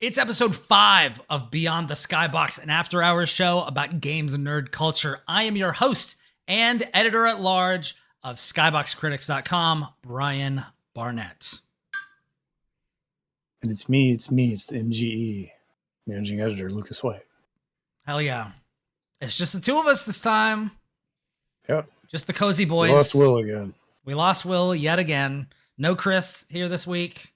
It's episode 5 of Beyond the Skybox, an after-hours show about games and nerd culture. I am your host and editor-at-large of SkyboxCritics.com, Brian Barnett. And it's me, it's the MGE, managing editor, Lucas White. Hell yeah. It's just the two of us this time. Yep. Just the cozy boys. We lost Will again. We lost Will yet again. No Chris here this week.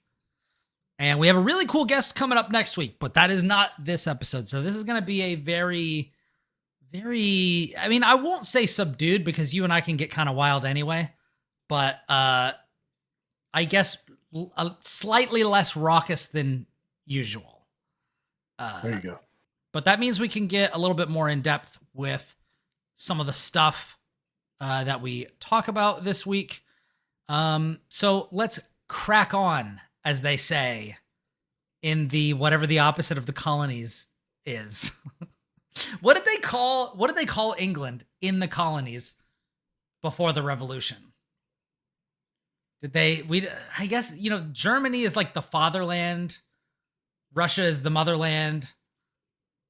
And we have a really cool guest coming up next week, but that is not this episode. So this is going to be a very, I mean, I won't say subdued because you and I can get kind of wild anyway, but I guess slightly less raucous than usual. There you go. But that means we can get a little bit more in depth with some of the stuff that we talk about this week. So let's crack on, as they say, in the whatever the opposite of the colonies is. What did they call England in the colonies before the revolution? I guess, Germany is like the fatherland, Russia is the motherland,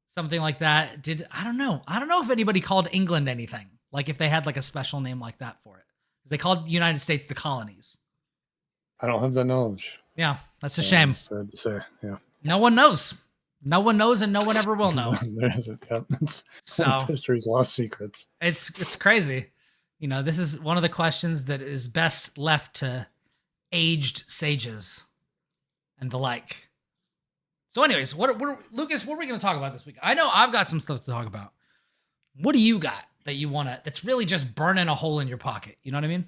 something like that. I don't know if anybody called England anything, like if they had like a special name like that for it. They called the United States the colonies. I don't have that knowledge. Yeah, that's a shame. Sad to say, yeah. No one knows. No one knows, and no one ever will know. So history's lost secrets. It's crazy. This is one of the questions that is best left to aged sages and the like. So, anyways, Lucas, what are we going to talk about this week? I know I've got some stuff to talk about. What do you got that you want to? That's really just burning a hole in your pocket. You know what I mean?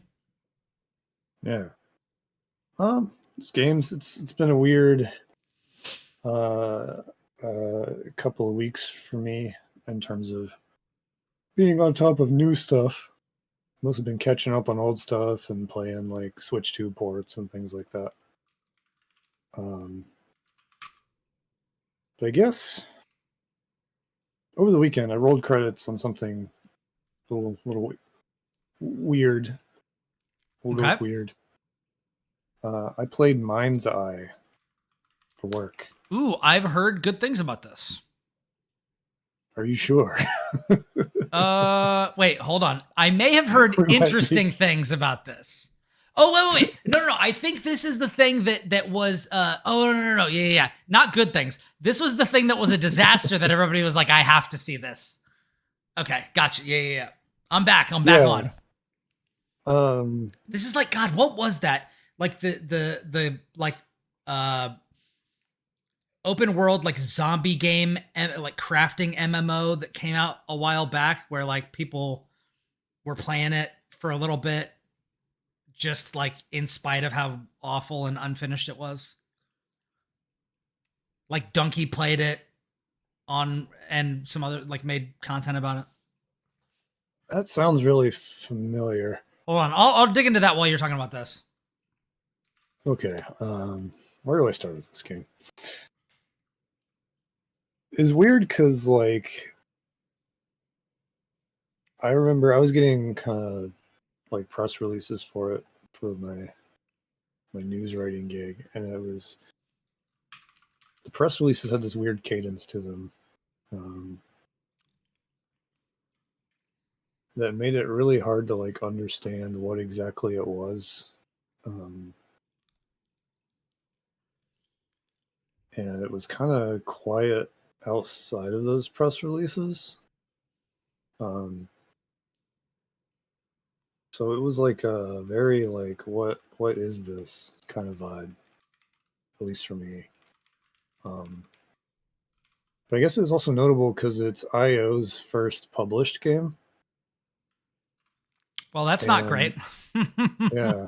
Yeah. This game's it's been a weird couple of weeks for me in terms of being on top of new stuff. Mostly been catching up on old stuff and playing like Switch 2 ports and things like that. But I guess over the weekend I rolled credits on something a little weird. Okay. Weird. I played Mind's Eye for work. Ooh, I've heard good things about this. Are you sure? Wait, hold on. I may have heard interesting things about this. Oh, wait. No. I think this is the thing that was, no. Yeah. Not good things. This was the thing that was a disaster that everybody was like, I have to see this. Okay, gotcha. Yeah. I'm back on. This is like, God, what was that? Like the open world, like zombie game and like crafting MMO that came out a while back where like people were playing it for a little bit, just like in spite of how awful and unfinished it was. Like Donkey played it on and some other like made content about it. That sounds really familiar. Hold on. I'll dig into that while you're talking about this. Okay. Where do I start with this game? It's weird because, like, I remember I was getting kind of like press releases for it for my news writing gig, and it was the press releases had this weird cadence to them that made it really hard to like understand what exactly it was. And it was kind of quiet outside of those press releases. So it was like a very like what is this kind of vibe, at least for me. But I guess it's also notable because it's IO's first published game. Well, that's not great. yeah,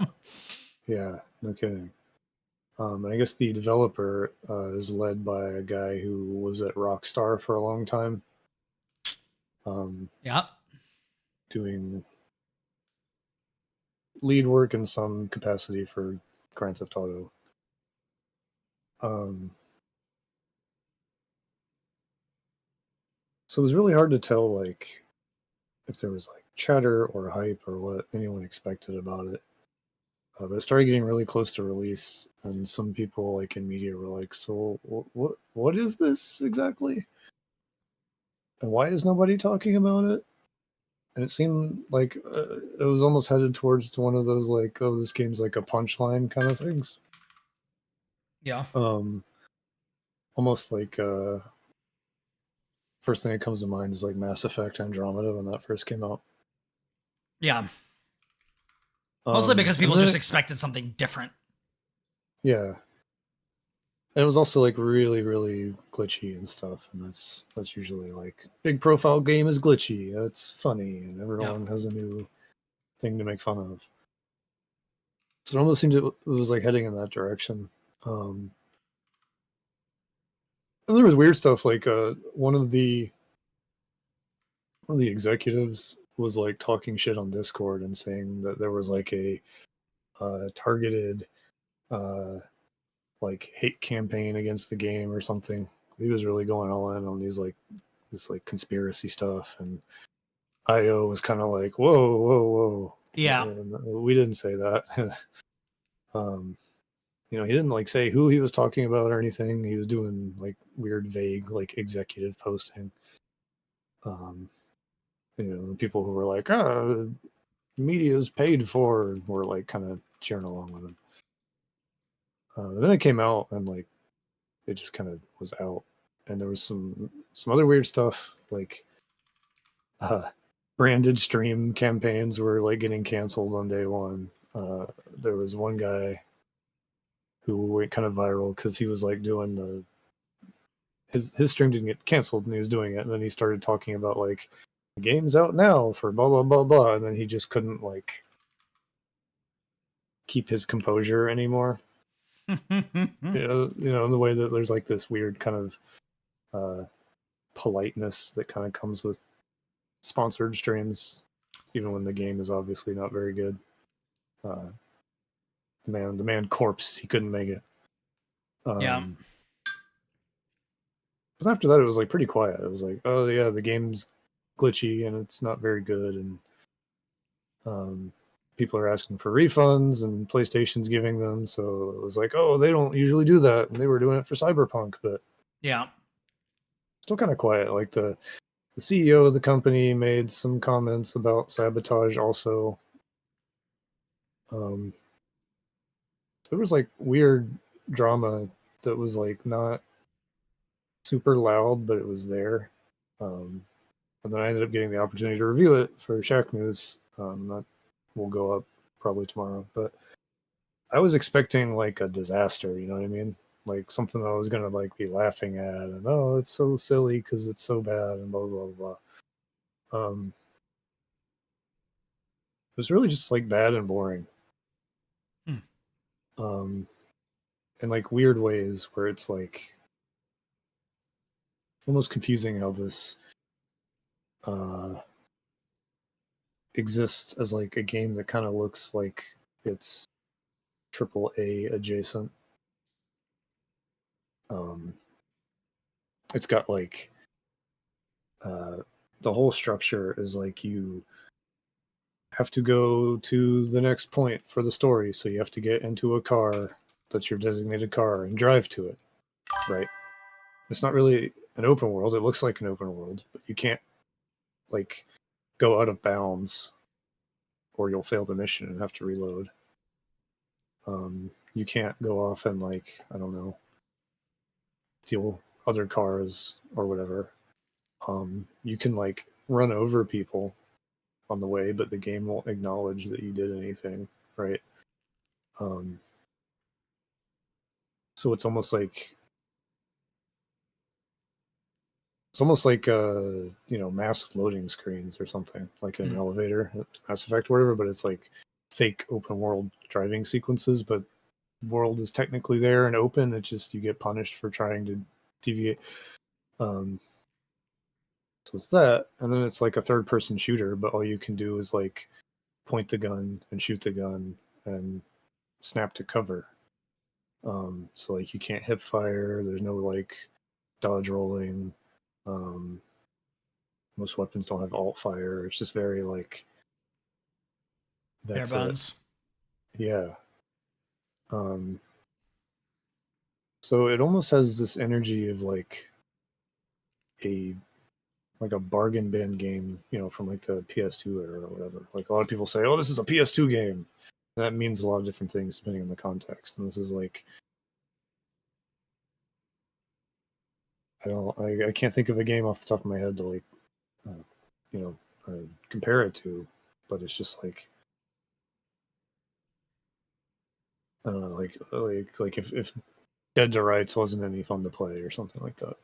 no kidding. And I guess the developer is led by a guy who was at Rockstar for a long time. Doing lead work in some capacity for Grand Theft Auto. So it was really hard to tell, like, if there was like chatter or hype or what anyone expected about it. But it started getting really close to release, and some people like in media were like, "So what is this exactly? And why is nobody talking about it?" And it seemed like it was almost headed towards to one of those like, "Oh, this game's like a punchline" kind of things. Yeah. Almost like first thing that comes to mind is like Mass Effect Andromeda when that first came out. Yeah. Mostly because And people then just expected something different. yeah. And it was also like really, really glitchy and stuff, and that's usually like big profile game is glitchy. That's funny, and everyone has a new thing to make fun of. So it almost seemed it was like heading in that direction. And there was weird stuff like one of the executives was like talking shit on Discord and saying that there was like a targeted uh, like hate campaign against the game or something. He was really going all in on these like this like conspiracy stuff, and IO was kind of like, whoa, whoa, whoa. Yeah. We didn't say that. He didn't like say who he was talking about or anything. He was doing like weird, vague, like executive posting. People who were like, media is paid for, were like kind of cheering along with him. Then it came out and like it just kind of was out, and there was some other weird stuff like branded stream campaigns were like getting canceled on day one. There was one guy who went kind of viral because he was like doing his stream didn't get canceled and he was doing it, and then he started talking about like the game's out now for blah blah blah blah, and then he just couldn't like keep his composure anymore. In the way that there's like this weird kind of politeness that kind of comes with sponsored streams, even when the game is obviously not very good. The man corpse, he couldn't make it. Yeah. But after that, it was like pretty quiet. It was like, oh yeah, the game's glitchy and it's not very good, and people are asking for refunds, and PlayStation's giving them. So it was like, oh, they don't usually do that, and they were doing it for Cyberpunk, but Yeah. still kind of quiet. Like the CEO of the company made some comments about sabotage also. There was like weird drama that was like not super loud, but it was there. And then I ended up getting the opportunity to review it for Shack News. That will go up probably tomorrow. But I was expecting like a disaster, you know what I mean? Like something I was gonna like be laughing at, and oh, it's so silly because it's so bad, and blah blah blah. It was really just like bad and boring. Um, in like weird ways where it's like almost confusing how this exists as like a game that kind of looks like it's AAA adjacent. It's got like the whole structure is like you have to go to the next point for the story, so you have to get into a car that's your designated car and drive to it, right? It's not really an open world. It looks like an open world, but you can't like go out of bounds or you'll fail the mission and have to reload. You can't go off and like, I don't know, steal other cars or whatever. You can like run over people on the way, but the game won't acknowledge that you did anything, right? Um, so it's almost like masked loading screens or something, like in an elevator, Mass Effect, or whatever. But it's like fake open world driving sequences, but world is technically there and open. It's just you get punished for trying to deviate. So it's that, and then it's like a third person shooter, but all you can do is like point the gun and shoot the gun and snap to cover. So like you can't hip fire. There's no like dodge rolling. Most weapons don't have alt fire. It's just very like Bare that's it. bones. Yeah, So it almost has this energy of like a bargain bin game, from like the PS2 era or whatever. Like a lot of people say, "Oh, this is a PS2 game." That means a lot of different things depending on the context. And this is like, I can't think of a game off the top of my head to like, compare it to, but it's just like, I don't know, like if Dead to Rights wasn't any fun to play or something like that,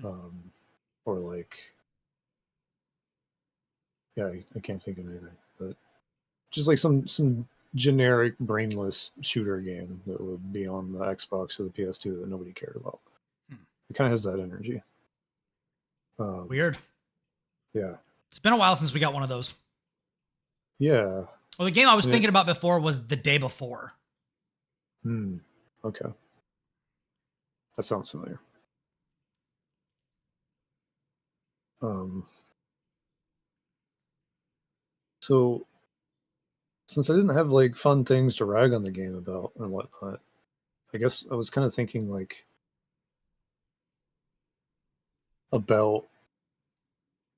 or like, yeah, I can't think of anything, but just like some generic brainless shooter game that would be on the Xbox or the PS2 that nobody cared about. It kind of has that energy. Weird. Yeah. It's been a while since we got one of those. Yeah. Well, the game I was thinking about before was The Day Before. Okay. That sounds familiar. So since I didn't have like fun things to rag on the game about and whatnot, I guess I was kind of thinking like about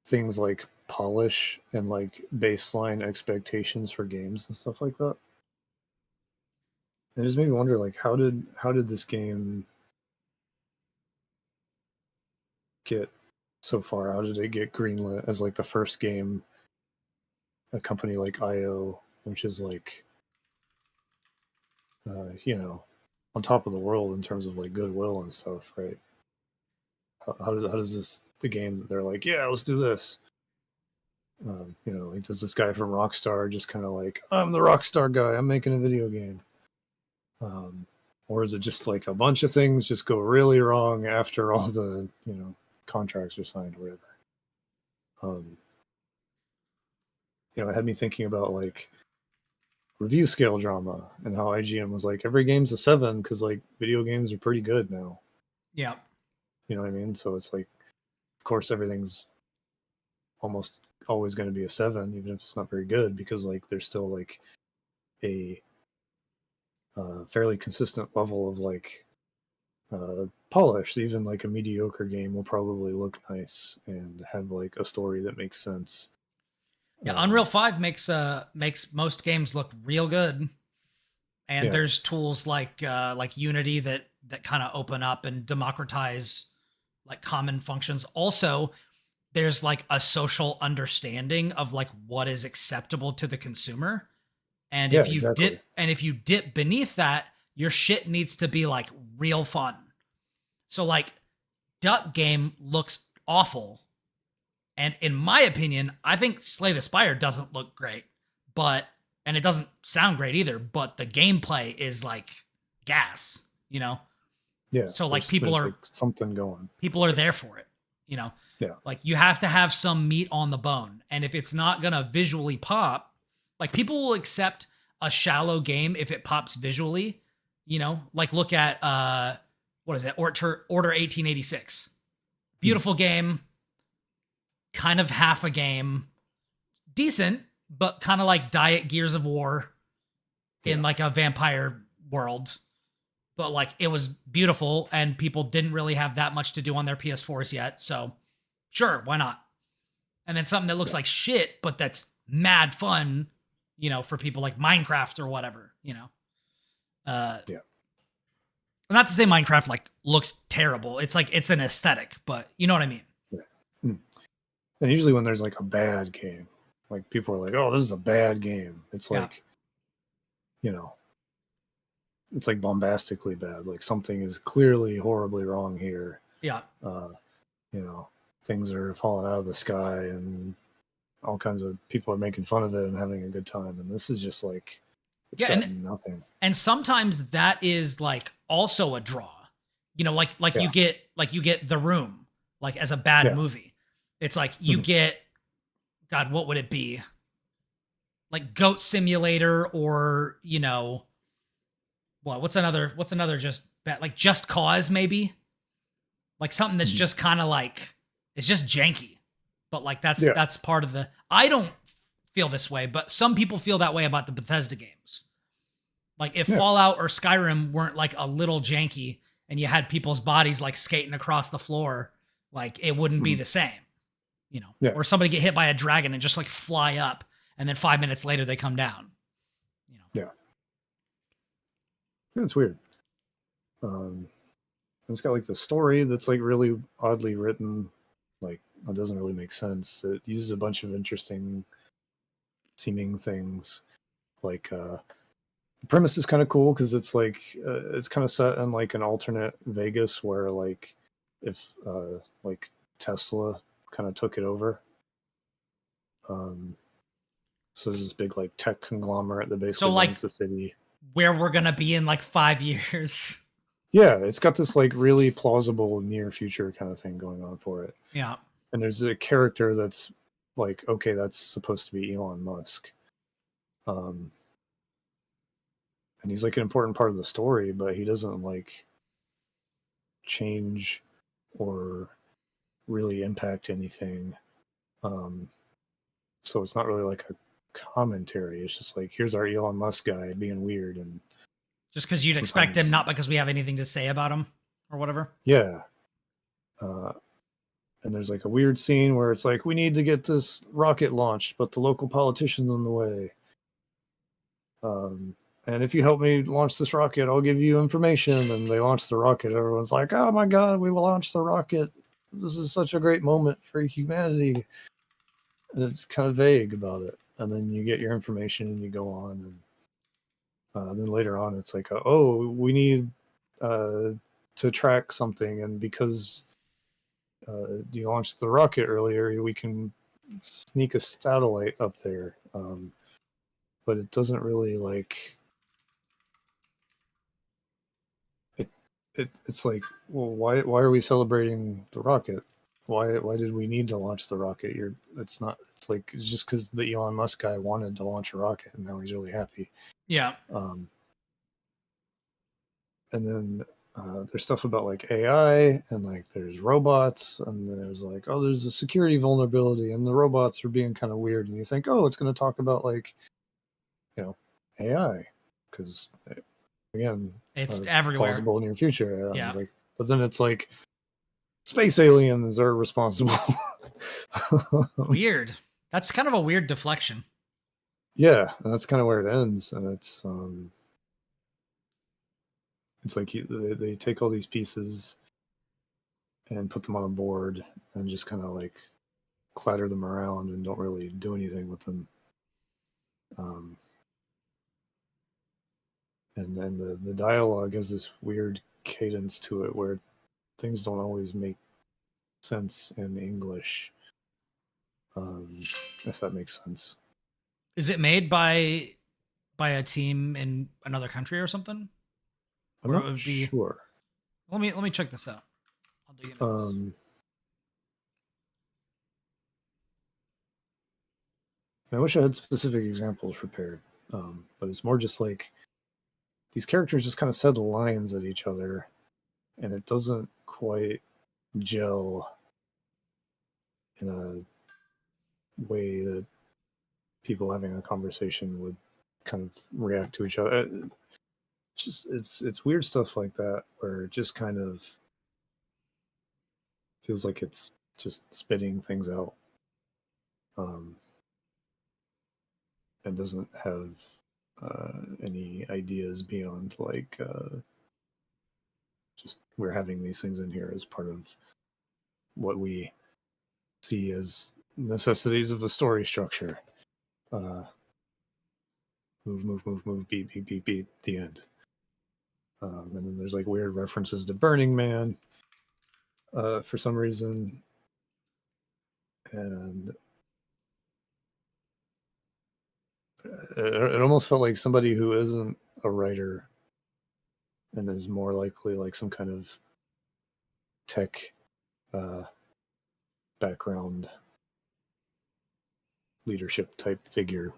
things like polish and like baseline expectations for games and stuff like that. And it just made me wonder, like, how did this game get so far? How did it get greenlit as like the first game a company like IO, which is like on top of the world in terms of like goodwill and stuff, right? How does this the game? They're like, yeah, let's do this. Like, does this guy from Rockstar just kind of like, I'm the Rockstar guy, I'm making a video game, or is it just like a bunch of things just go really wrong after all the contracts are signed or whatever? It had me thinking about like review scale drama and how IGN was like, every game's a 7 because like video games are pretty good now. Yeah. You know what I mean? So it's like, of course, everything's almost always going to be a 7, even if it's not very good, because like there's still like a fairly consistent level of like polish. Even like a mediocre game will probably look nice and have like a story that makes sense. Yeah, Unreal 5 makes most games look real good. And there's tools like Unity that kind of open up and democratize like common functions. Also, there's like a social understanding of like what is acceptable to the consumer. And if you dip beneath that, your shit needs to be like real fun. So like Duck Game looks awful. And in my opinion, I think Slay the Spire doesn't look great, and it doesn't sound great either, but the gameplay is like gas, Yeah. So like people are like something going. People are there for it, Yeah. Like you have to have some meat on the bone. And if it's not going to visually pop, like people will accept a shallow game if it pops visually, like look at what is it? Order 1886. Beautiful game. Kind of half a game, decent, but kind of like Diet Gears of War in like a vampire world. But like it was beautiful and people didn't really have that much to do on their PS4s yet. So sure, why not? And then something that looks like shit, but that's mad fun, for people like Minecraft or whatever, Not to say Minecraft like looks terrible. It's like, it's an aesthetic, but you know what I mean? Yeah. And usually when there's like a bad game, like people are like, oh, this is a bad game. It's like, it's like bombastically bad. Like something is clearly horribly wrong here. Yeah. Things are falling out of the sky and all kinds of people are making fun of it and having a good time. And this is just like, it's got nothing. And sometimes that is like also a draw, you get The Room, like as a bad movie. It's like you get, God, what would it be? Like Goat Simulator or, what's another just bad, like Just Cause maybe? Like something that's just kind of like, it's just janky. But like that's part of I don't feel this way, but some people feel that way about the Bethesda games. Like if Yeah. Fallout or Skyrim weren't like a little janky and you had people's bodies like skating across the floor, like it wouldn't be Mhm. the same, you know. Yeah. Or somebody get hit by a dragon and just like fly up, and then 5 minutes later they come down. You know. Yeah. It's weird. It's got like the story that's like really oddly written. Like it doesn't really make sense. It uses a bunch of interesting seeming things. Like the premise is kind of cool because it's like it's kind of set in like an alternate Vegas where like if like Tesla kind of took it over. So there's this big like tech conglomerate that basically like runs the city. where we're gonna be in like 5 years. Yeah, it's got this like really plausible near future kind of thing going on for it. Yeah. And there's a character that's like, okay, that's supposed to be Elon Musk. And he's like an important part of the story, but he doesn't like change or really impact anything. So it's not really like a commentary. It's just like, here's our Elon Musk guy being weird. And Just because you'd expect him, not because we have anything to say about him or whatever. Yeah. And there's like a weird scene where it's like, we need to get this rocket launched, but the local politician's in the way. And if you help me launch this rocket, I'll give you information. And they launch the rocket. Everyone's like, oh my God, we will launch the rocket. This is such a great moment for humanity. And it's kind of vague about it. And then you get your information and you go on. And then later on, it's like, oh, we need to track something. And because you launched the rocket earlier, we can sneak a satellite up there. But it doesn't really like it's like, well, why are we celebrating the rocket? Why did we need to launch the rocket? It's just because the Elon Musk guy wanted to launch a rocket and now he's really happy. Yeah. And then there's stuff about like AI and like there's robots and there's like, oh, there's a security vulnerability and the robots are being kind of weird and you think, oh, it's going to talk about like, you know, AI because again, it's everywhere. Plausible near future. Yeah. Like, but then it's like space aliens are responsible. Weird. That's kind of a weird deflection. Yeah, and that's kind of where it ends, and it's like they take all these pieces and put them on a board and just kind of like clatter them around and don't really do anything with them. And then the dialogue has this weird cadence to it where things don't always make sense in English, if that makes sense. Is it made by a team in another country or something? I'm not sure. Let me check this out. I'll dig into this. I wish I had specific examples prepared, but it's more just like these characters just kind of said lines at each other, and it doesn't quite gel in a way that people having a conversation would kind of react to each other. It's weird stuff like that where it just kind of feels like it's just spitting things out, and doesn't have any ideas beyond like just we're having these things in here as part of what we see as necessities of a story structure. Move, beat, the end. And then there's like weird references to Burning Man for some reason. And it almost felt like somebody who isn't a writer and is more likely like some kind of tech background leadership type figure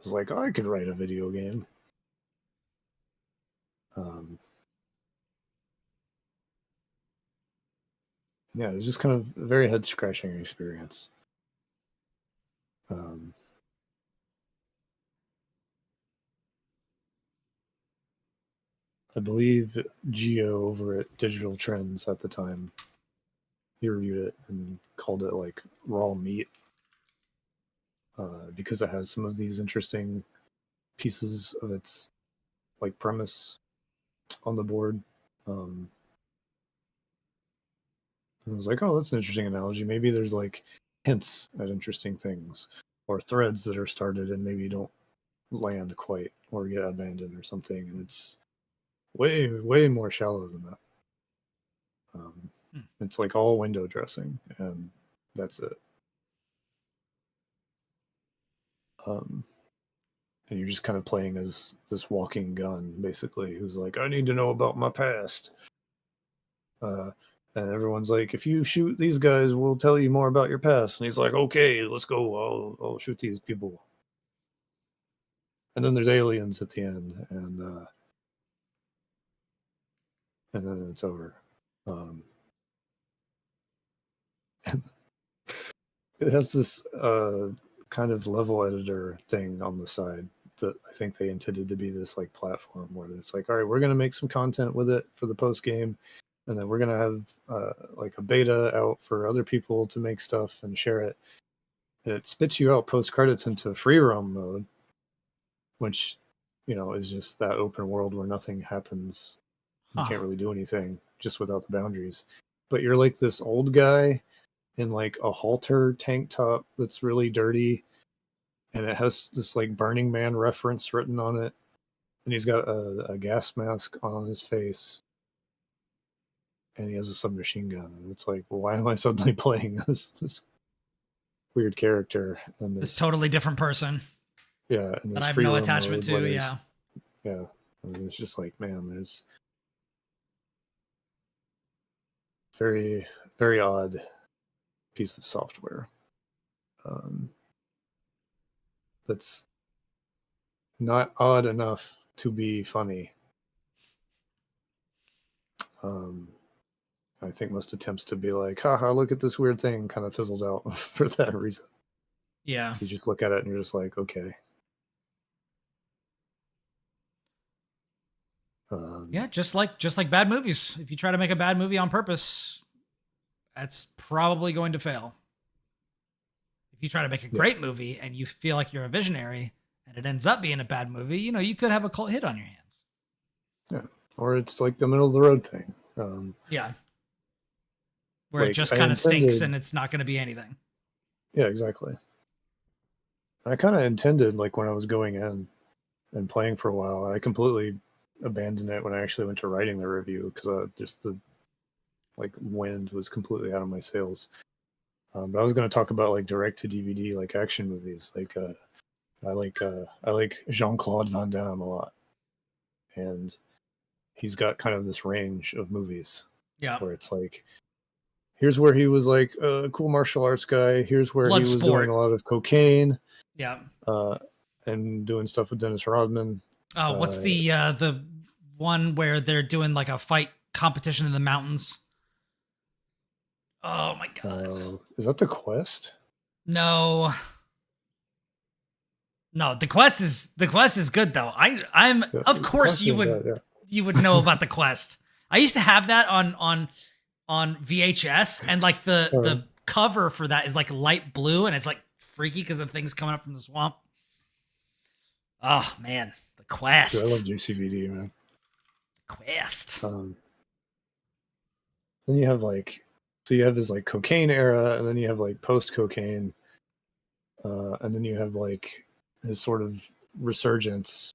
was like, oh, I could write a video game. Yeah, it was just kind of a very head scratching experience. I believe Geo over at Digital Trends at the time, he reviewed it and called it like raw meat, because it has some of these interesting pieces of its like premise on the board. I was like, oh, that's an interesting analogy. Maybe there's like hints at interesting things or threads that are started and maybe don't land quite or get abandoned or something. And it's way more shallow than that. It's like all window dressing and that's it. And you're just kind of playing as this walking gun, basically, who's like, I need to know about my past. And everyone's like, if you shoot these guys, we'll tell you more about your past. And he's like, okay, let's go. I'll shoot these people. And then there's aliens at the end, and then it's over. It has this kind of level editor thing on the side that I think they intended to be this like platform where it's like, all right, we're going to make some content with it for the post game. And then we're going to have like a beta out for other people to make stuff and share it. And it spits you out post credits into free roam mode, which, you know, is just that open world where nothing happens. You can't really do anything just without the boundaries. But you're like this old guy in like a halter tank top that's really dirty. And it has this like Burning Man reference written on it. And he's got a gas mask on his face. And he has a submachine gun. And it's like, why am I suddenly playing this weird character and this totally different person? Yeah, and that I have no attachment to. Yeah. And it's just like, man, there's very, very odd piece of software that's not odd enough to be funny. I think most attempts to be like, haha, look at this weird thing kind of fizzled out for that reason. Yeah. So you just look at it and you're just like, okay. Yeah, just like bad movies. If you try to make a bad movie on purpose, that's probably going to fail. If you try to make a great movie and you feel like you're a visionary and it ends up being a bad movie, you know, you could have a cult hit on your hands. Yeah. Or it's like the middle of the road thing. Yeah. Where like, it just kind of stinks and it's not going to be anything. Yeah, exactly. I kind of intended, like, when I was going in and playing for a while, I completely abandoned it when I actually went to writing the review because just the like wind was completely out of my sails. But I was going to talk about like direct to DVD, like action movies. Like I like Jean-Claude Van Damme a lot, and he's got kind of this range of movies. Yeah, where it's like, here's where he was like a cool martial arts guy. Here's where he was doing a lot of cocaine. Yeah. And doing stuff with Dennis Rodman. Oh, what's the one where they're doing like a fight competition in the mountains? Oh my god. Is that The Quest? No. No, The Quest is good though. I'm of course you would know about The Quest. I used to have that on VHS, and like the cover for that is like light blue and it's like freaky because the thing's coming up from the swamp. Oh man, The Quest. Dude, I love JCVD, man. Quest. Then you have like, so you have this like cocaine era, and then you have like post cocaine, and then you have like his sort of resurgence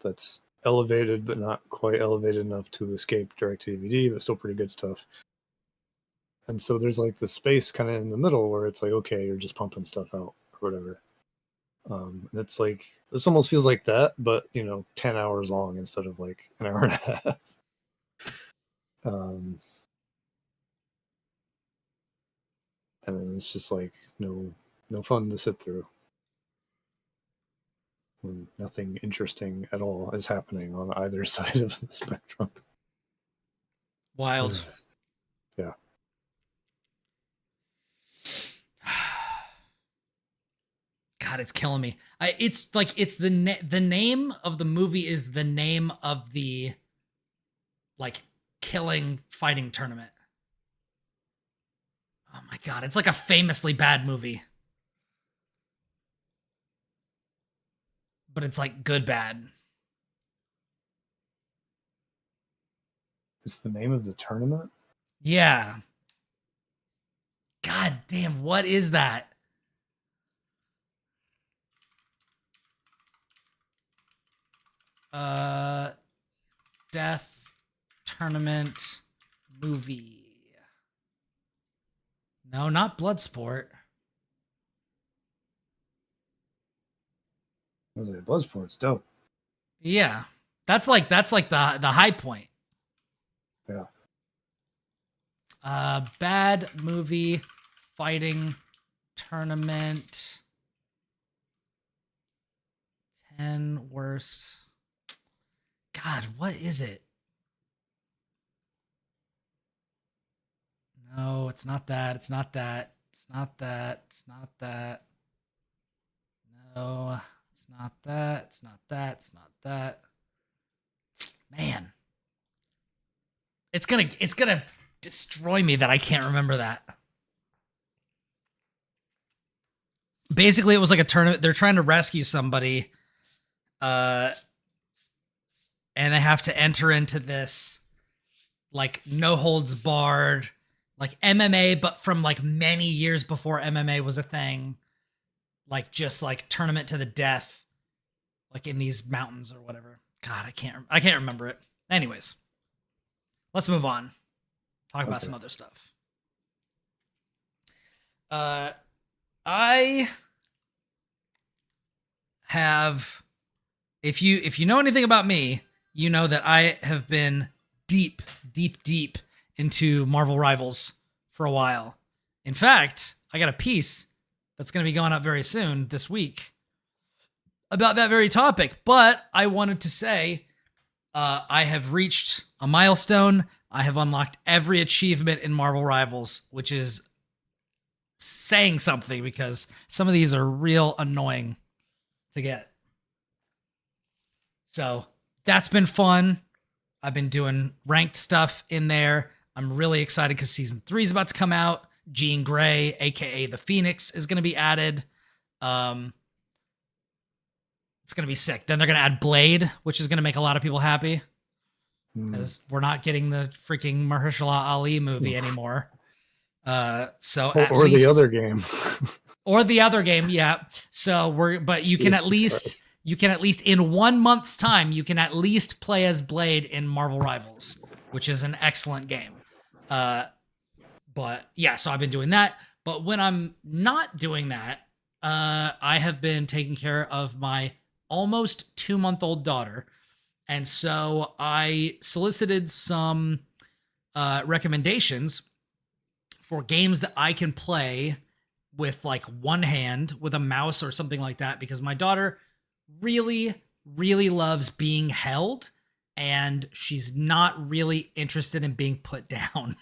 that's elevated but not quite elevated enough to escape direct to DVD, but still pretty good stuff. And so there's like the space kind of in the middle where it's like, okay, you're just pumping stuff out or whatever. And it's like, this almost feels like that, but 10 hours long instead of like an hour and a half. And then it's just like no fun to sit through when nothing interesting at all is happening on either side of the spectrum. Wild. Yeah. God, it's killing me. It's like it's the name of the movie is the name of the like killing fighting tournament. Oh my God. It's like a famously bad movie. But it's like good bad. Is the name of the tournament? Yeah. God damn, what is that? Death tournament movie. No, not Bloodsport. I was like, Bloodsport's dope. Yeah. That's like the high point. Yeah. Bad movie fighting tournament. 10 worst. God, what is it? No, it's not that. It's not that. It's not that. It's not that. No, it's not that. It's not that. It's not that. Man. It's gonna destroy me that I can't remember that. Basically, it was like a tournament. They're trying to rescue somebody. And they have to enter into this like no holds barred, like MMA, but from like many years before MMA was a thing. Like just like tournament to the death, like in these mountains or whatever. God, I can't remember it. Anyways, let's move on. Talk about some other stuff. I have, if you know anything about me, you know that I have been deep into Marvel Rivals for a while. In fact, I got a piece that's going to be going up very soon this week about that very topic. But I wanted to say I have reached a milestone. I have unlocked every achievement in Marvel Rivals, which is saying something because some of these are real annoying to get. So that's been fun. I've been doing ranked stuff in there. I'm really excited because season 3 is about to come out. Jean Grey, aka the Phoenix, is going to be added. It's going to be sick. Then they're going to add Blade, which is going to make a lot of people happy because we're not getting the freaking Mahershala Ali movie anymore. So or the other game. Or the other game, yeah. So you can at least in 1 month's time, you can at least play as Blade in Marvel Rivals, which is an excellent game. But yeah, so I've been doing that. But when I'm not doing that, I have been taking care of my almost 2-month-old daughter. And so I solicited some recommendations for games that I can play with like one hand with a mouse or something like that, because my daughter really loves being held and she's not really interested in being put down.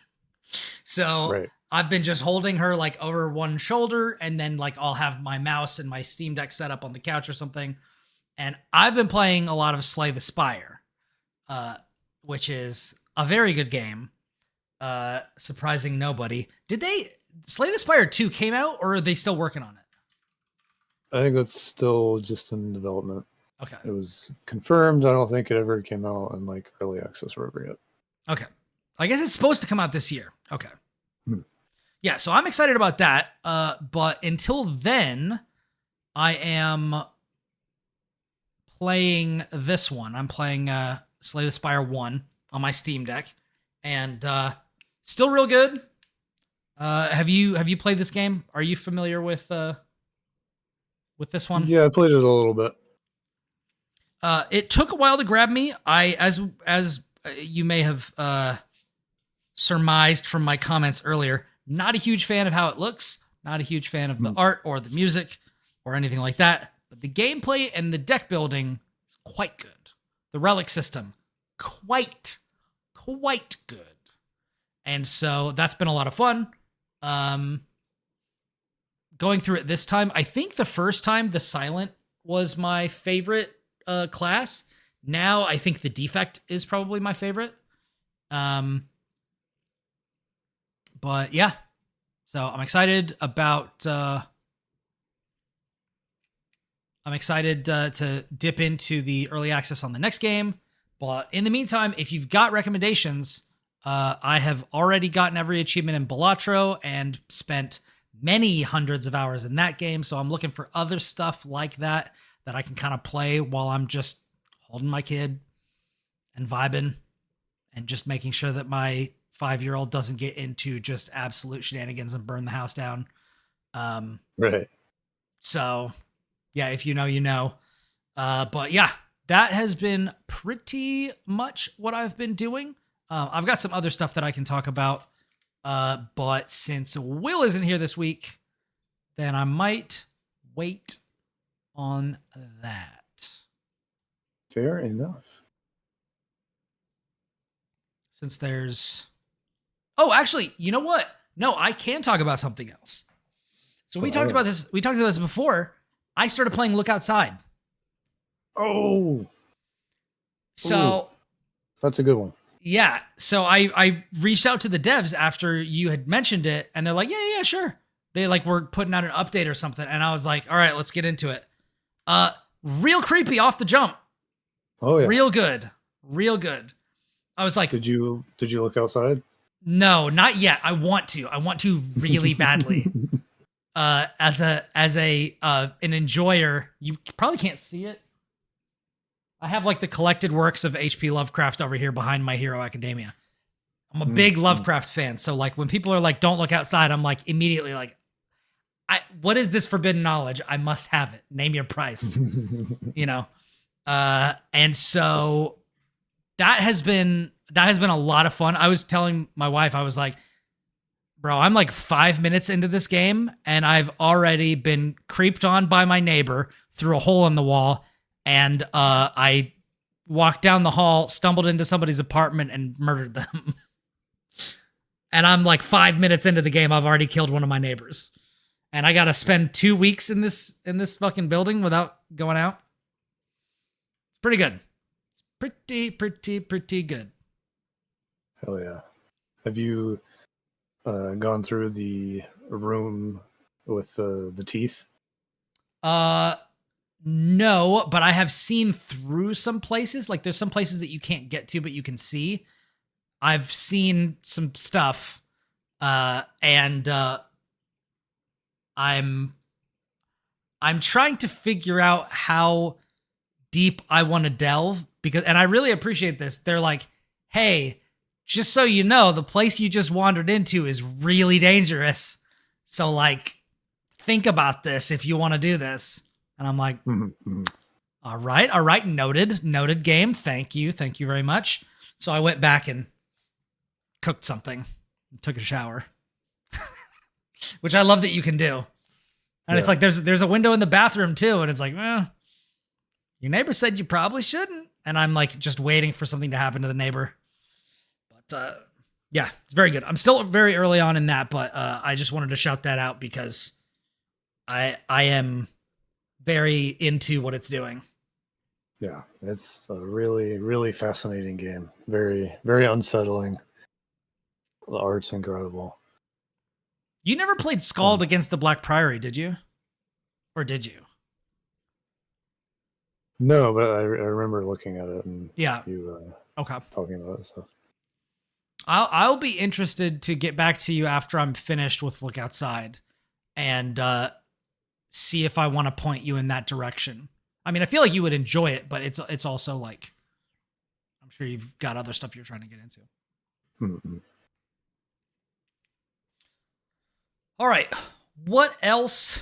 So I've been just holding her like over one shoulder, and then like I'll have my mouse and my Steam Deck set up on the couch or something. And I've been playing a lot of Slay the Spire, which is a very good game. Surprising nobody. Did they Slay the Spire 2 came out, or are they still working on it? I think that's still just in development. Okay. It was confirmed. I don't think it ever came out in like early access or whatever yet. Okay. I guess it's supposed to come out this year. Okay. Yeah, so I'm excited about that. But until then, I am playing this one. I'm playing Slay the Spire 1 on my Steam Deck. And still real good. Have you played this game? Are you familiar with this one? Yeah, I played it a little bit. It took a while to grab me. As you may have surmised from my comments earlier, not a huge fan of how it looks, not a huge fan of the art or the music or anything like that. But the gameplay and the deck building is quite good. The relic system, quite good. And so that's been a lot of fun. Going through it this time, I think the first time the Silent was my favorite class. Now I think the Defect is probably my favorite. But yeah, so I'm excited about. I'm excited to dip into the early access on the next game. But in the meantime, if you've got recommendations, I have already gotten every achievement in Balatro and spent many hundreds of hours in that game. So I'm looking for other stuff like that I can kind of play while I'm just holding my kid and vibing and just making sure that my 5-year-old doesn't get into just absolute shenanigans and burn the house down. Right. So yeah, if you know, you know. But yeah, that has been pretty much what I've been doing. I've got some other stuff that I can talk about. But since Will isn't here this week, then I might wait on that. Fair enough. Since there's... Oh, actually, you know what? No, I can talk about something else. So we talked about this. We talked about this before. I started playing Look Outside. Oh. So... Ooh, that's a good one. Yeah. So I reached out to the devs after you had mentioned it, and they're like, yeah, sure. They like were putting out an update or something, and I was like, all right, let's get into it. Real creepy off the jump. Oh yeah. Real good. I was like, Did you look outside? No, not yet. I want to really badly. As an enjoyer, you probably can't see it. I have like the collected works of H.P. Lovecraft over here behind My Hero Academia. I'm a big Lovecraft fan, so like when people are like, "Don't look outside," I'm like immediately like, what is this forbidden knowledge? I must have it. Name your price. You know, and so that has been a lot of fun. I was telling my wife, I was like, bro, I'm like 5 minutes into this game, and I've already been creeped on by my neighbor through a hole in the wall. And I walked down the hall, stumbled into somebody's apartment, and murdered them. And I'm like 5 minutes into the game. I've already killed one of my neighbors. And I got to spend 2 weeks in this fucking building without going out. It's pretty good. It's pretty good. Hell yeah. Have you gone through the room with the teeth? No, but I have seen through some places. Like there's some places that you can't get to, but you can see. I've seen some stuff, and I'm trying to figure out how deep I want to delve and I really appreciate this. They're like, hey, just so you know, the place you just wandered into is really dangerous. So like, think about this if you want to do this. And I'm like, all right, noted game. Thank you very much. So I went back and cooked something, and took a shower, which I love that you can do. And it's like, there's a window in the bathroom too. And it's like, well, your neighbor said you probably shouldn't. And I'm like, just waiting for something to happen to the neighbor. But yeah, it's very good. I'm still very early on in that, but I just wanted to shout that out because I am very into what it's doing. Yeah, it's a really, really fascinating game. Very, very unsettling. The art's incredible. You never played Scald against the Black Priory, did you? Or did you? No, but I remember looking at it and you okay, talking about it. So I'll be interested to get back to you after I'm finished with Look Outside and see if I want to point you in that direction. I mean, I feel like you would enjoy it, but it's also like, I'm sure you've got other stuff you're trying to get into. Mm-hmm. All right. What else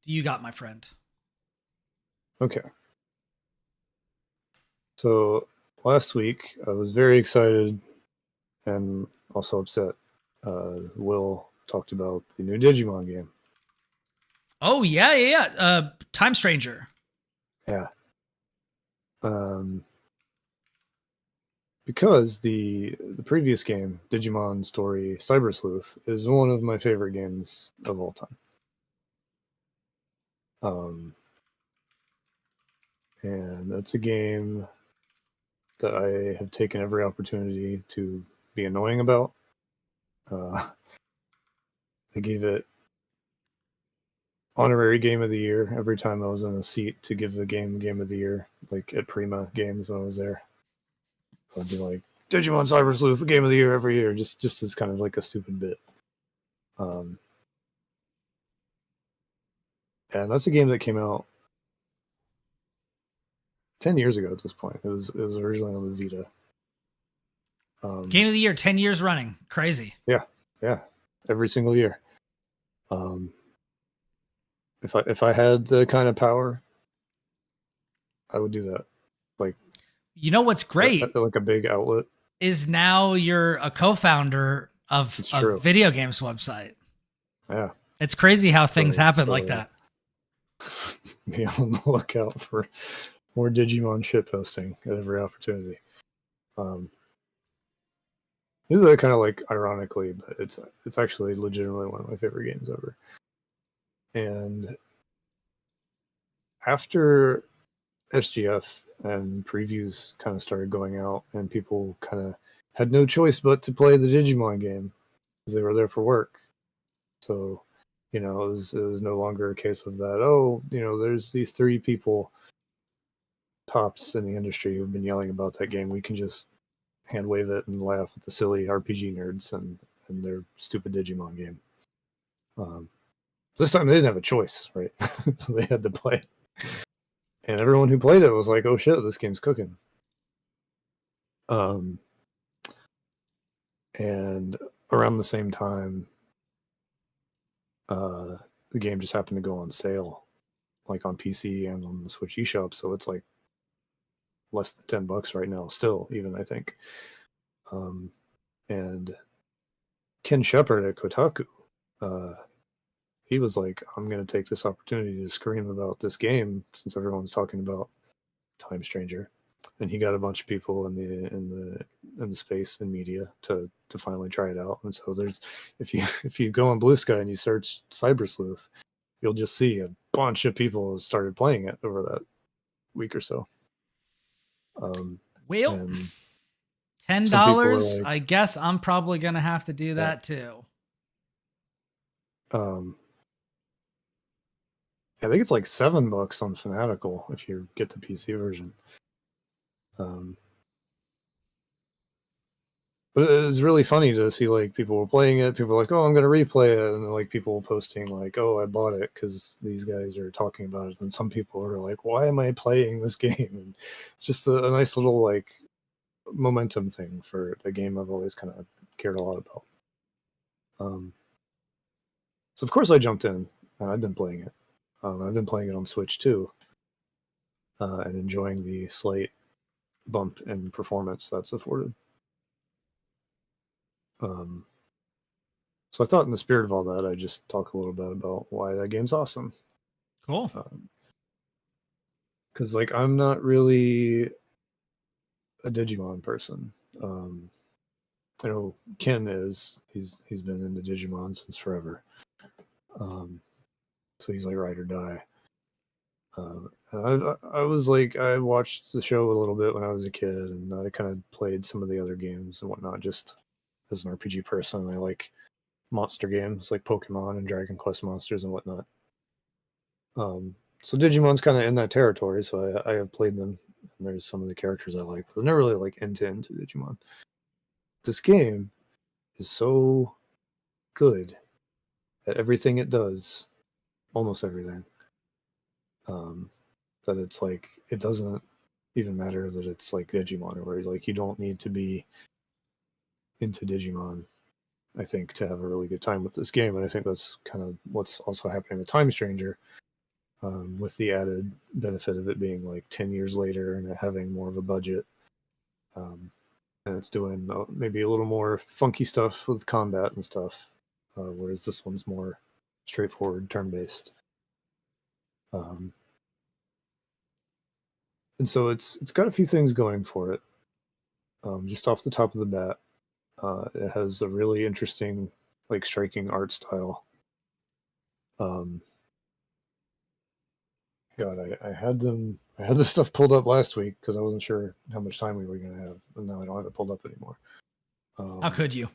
do you got, my friend? Okay. So last week I was very excited and also upset. Will talked about the new Digimon game. Oh yeah. Time Stranger. Yeah. Because the previous game, Digimon Story Cybersleuth, is one of my favorite games of all time. And it's a game that I have taken every opportunity to be annoying about. I gave it honorary game of the year every time I was in a seat to give the game of the year, like at Prima Games when I was there. I'd be like, Digimon Cybersleuth, the game of the year every year, just as kind of like a stupid bit. And that's a game that came out 10 years ago at this point. It was originally on the Vita. Game of the year, 10 years running. Crazy. Yeah, every single year. If I had the kind of power, I would do that. Like, you know what's great? Like a big outlet. Is now you're a co-founder of a video games website. Yeah. It's crazy how things happen like that. Be on the lookout for more Digimon shit posting at every opportunity. This is kind of like ironically, but it's actually legitimately one of my favorite games ever. And after SGF and previews kind of started going out, and people kind of had no choice but to play the Digimon game because they were there for work. So, it was no longer a case of that. Oh, there's these 3 people tops in the industry who've been yelling about that game. We can just hand wave it and laugh at the silly RPG nerds and their stupid Digimon game. This time they didn't have a choice, right? They had to play. And everyone who played it was like, oh shit, this game's cooking. And around the same time, the game just happened to go on sale, like on PC and on the Switch eShop. So it's like less than $10 right now, still, even, I think. And Ken Shepard at Kotaku, he was like, I'm going to take this opportunity to scream about this game since everyone's talking about Time Stranger. And he got a bunch of people in the space and media to finally try it out. And so there's, if you go on Blue Sky and you search Cybersleuth, you'll just see a bunch of people started playing it over that week or so. Well, and $10. Like, I guess I'm probably gonna have to do that too. I think it's like $7 on Fanatical if you get the PC version. But it was really funny to see like people were playing it. People were like, "Oh, I'm gonna replay it," and then, like people posting like, "Oh, I bought it because these guys are talking about it." And some people are like, "Why am I playing this game?" And just a nice little like momentum thing for a game I've always kind of cared a lot about. So of course I jumped in and I've been playing it. I've been playing it on Switch too, and enjoying the slight bump in performance that's afforded. So I thought in the spirit of all that, I'd just talk a little bit about why that game's awesome. Cool. Because like I'm not really a Digimon person. I know Ken is. He's been into Digimon since forever. So he's like ride or die. I was like, I watched the show a little bit when I was a kid, and I kind of played some of the other games and whatnot. Just as an RPG person, I like monster games like Pokemon and Dragon Quest monsters and whatnot. So Digimon's kind of in that territory, so I have played them, and there's some of the characters I like, but I'm never really like into Digimon. This game is so good at everything it does, almost everything, that it's like it doesn't even matter that it's like Digimon, or like you don't need to be into Digimon, I think, to have a really good time with this game. And I think that's kind of what's also happening with Time Stranger, with the added benefit of it being like 10 years later and it having more of a budget. And it's doing maybe a little more funky stuff with combat and stuff, whereas this one's more straightforward, turn-based. And so it's got a few things going for it. Just off the top of the bat, it has a really interesting, like, striking art style. God, I had them. I had this stuff pulled up last week because I wasn't sure how much time we were going to have, and now I don't have it pulled up anymore. How could you?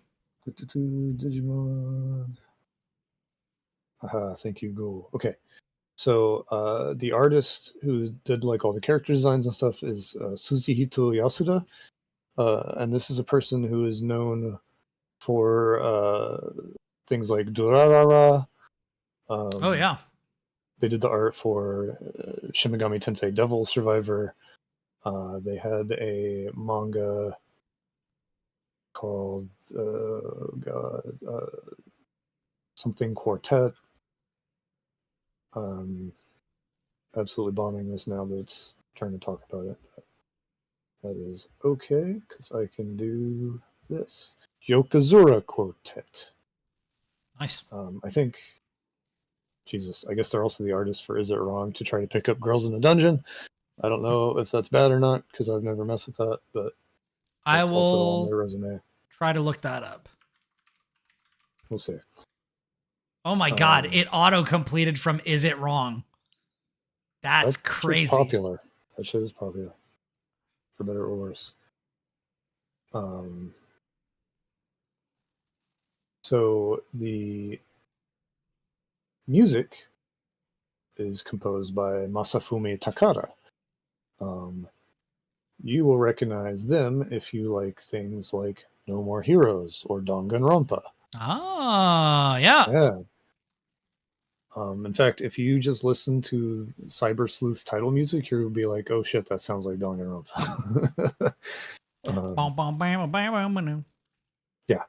Digimon. Haha, thank you, Google. Okay, so the artist who did like all the character designs and stuff is Suzihito Yasuda, and this is a person who is known for things like Durarara. Oh yeah. They did the art for Shimigami Tensei Devil Survivor. They had a manga called something Quartet. Absolutely bombing this now that it's trying to talk about it. That is okay, because I can do this. Yokozuna Quartet. Nice. I think, Jesus, I guess they're also the artists for Is It Wrong to try to pick up girls in a dungeon. I don't know if that's bad or not, because I've never messed with that, but I that's also on will their resume. try to look that up. We'll see. Oh my God, it auto-completed from Is It Wrong? That's crazy. It's popular. That shit is popular. For better or worse. So the music is composed by Masafumi Takada. You will recognize them if you like things like No More Heroes or Danganronpa. Ah, yeah. Yeah. In fact, if you just listen to Cybersleuth's title music, you'll be like, "Oh shit, that sounds like Danganronpa." Yeah.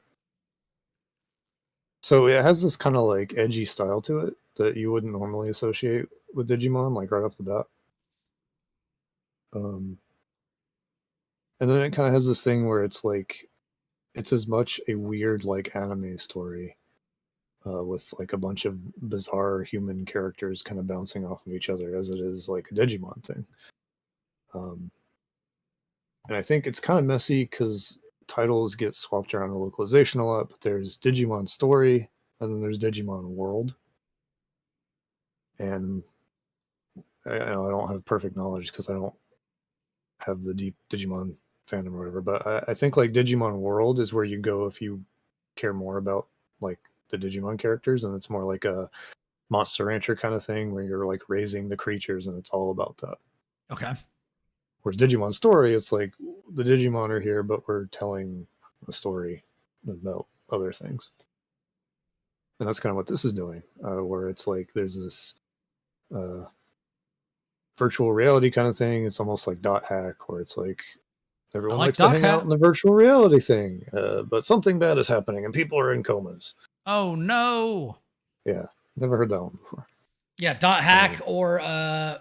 So it has this kind of like edgy style to it that you wouldn't normally associate with Digimon, like right off the bat. And then it kind of has this thing where it's like, it's as much a weird like anime story with like a bunch of bizarre human characters kind of bouncing off of each other as it is like a Digimon thing. And I think it's kind of messy because titles get swapped around the localization a lot, but there's Digimon Story and then there's Digimon World. And I don't have perfect knowledge because I don't have the deep Digimon fandom or whatever, but I think like Digimon World is where you go if you care more about like the Digimon characters, and it's more like a Monster Rancher kind of thing where you're like raising the creatures and it's all about that. Okay. Whereas Digimon Story, it's like the Digimon are here, but we're telling a story about other things. And that's kind of what this is doing, where it's like there's this virtual reality kind of thing. It's almost like Dot Hack, where it's like everyone likes to hang out in the virtual reality thing, but something bad is happening and people are in comas. Oh no. Yeah, never heard that one before. Yeah, Dot Hack or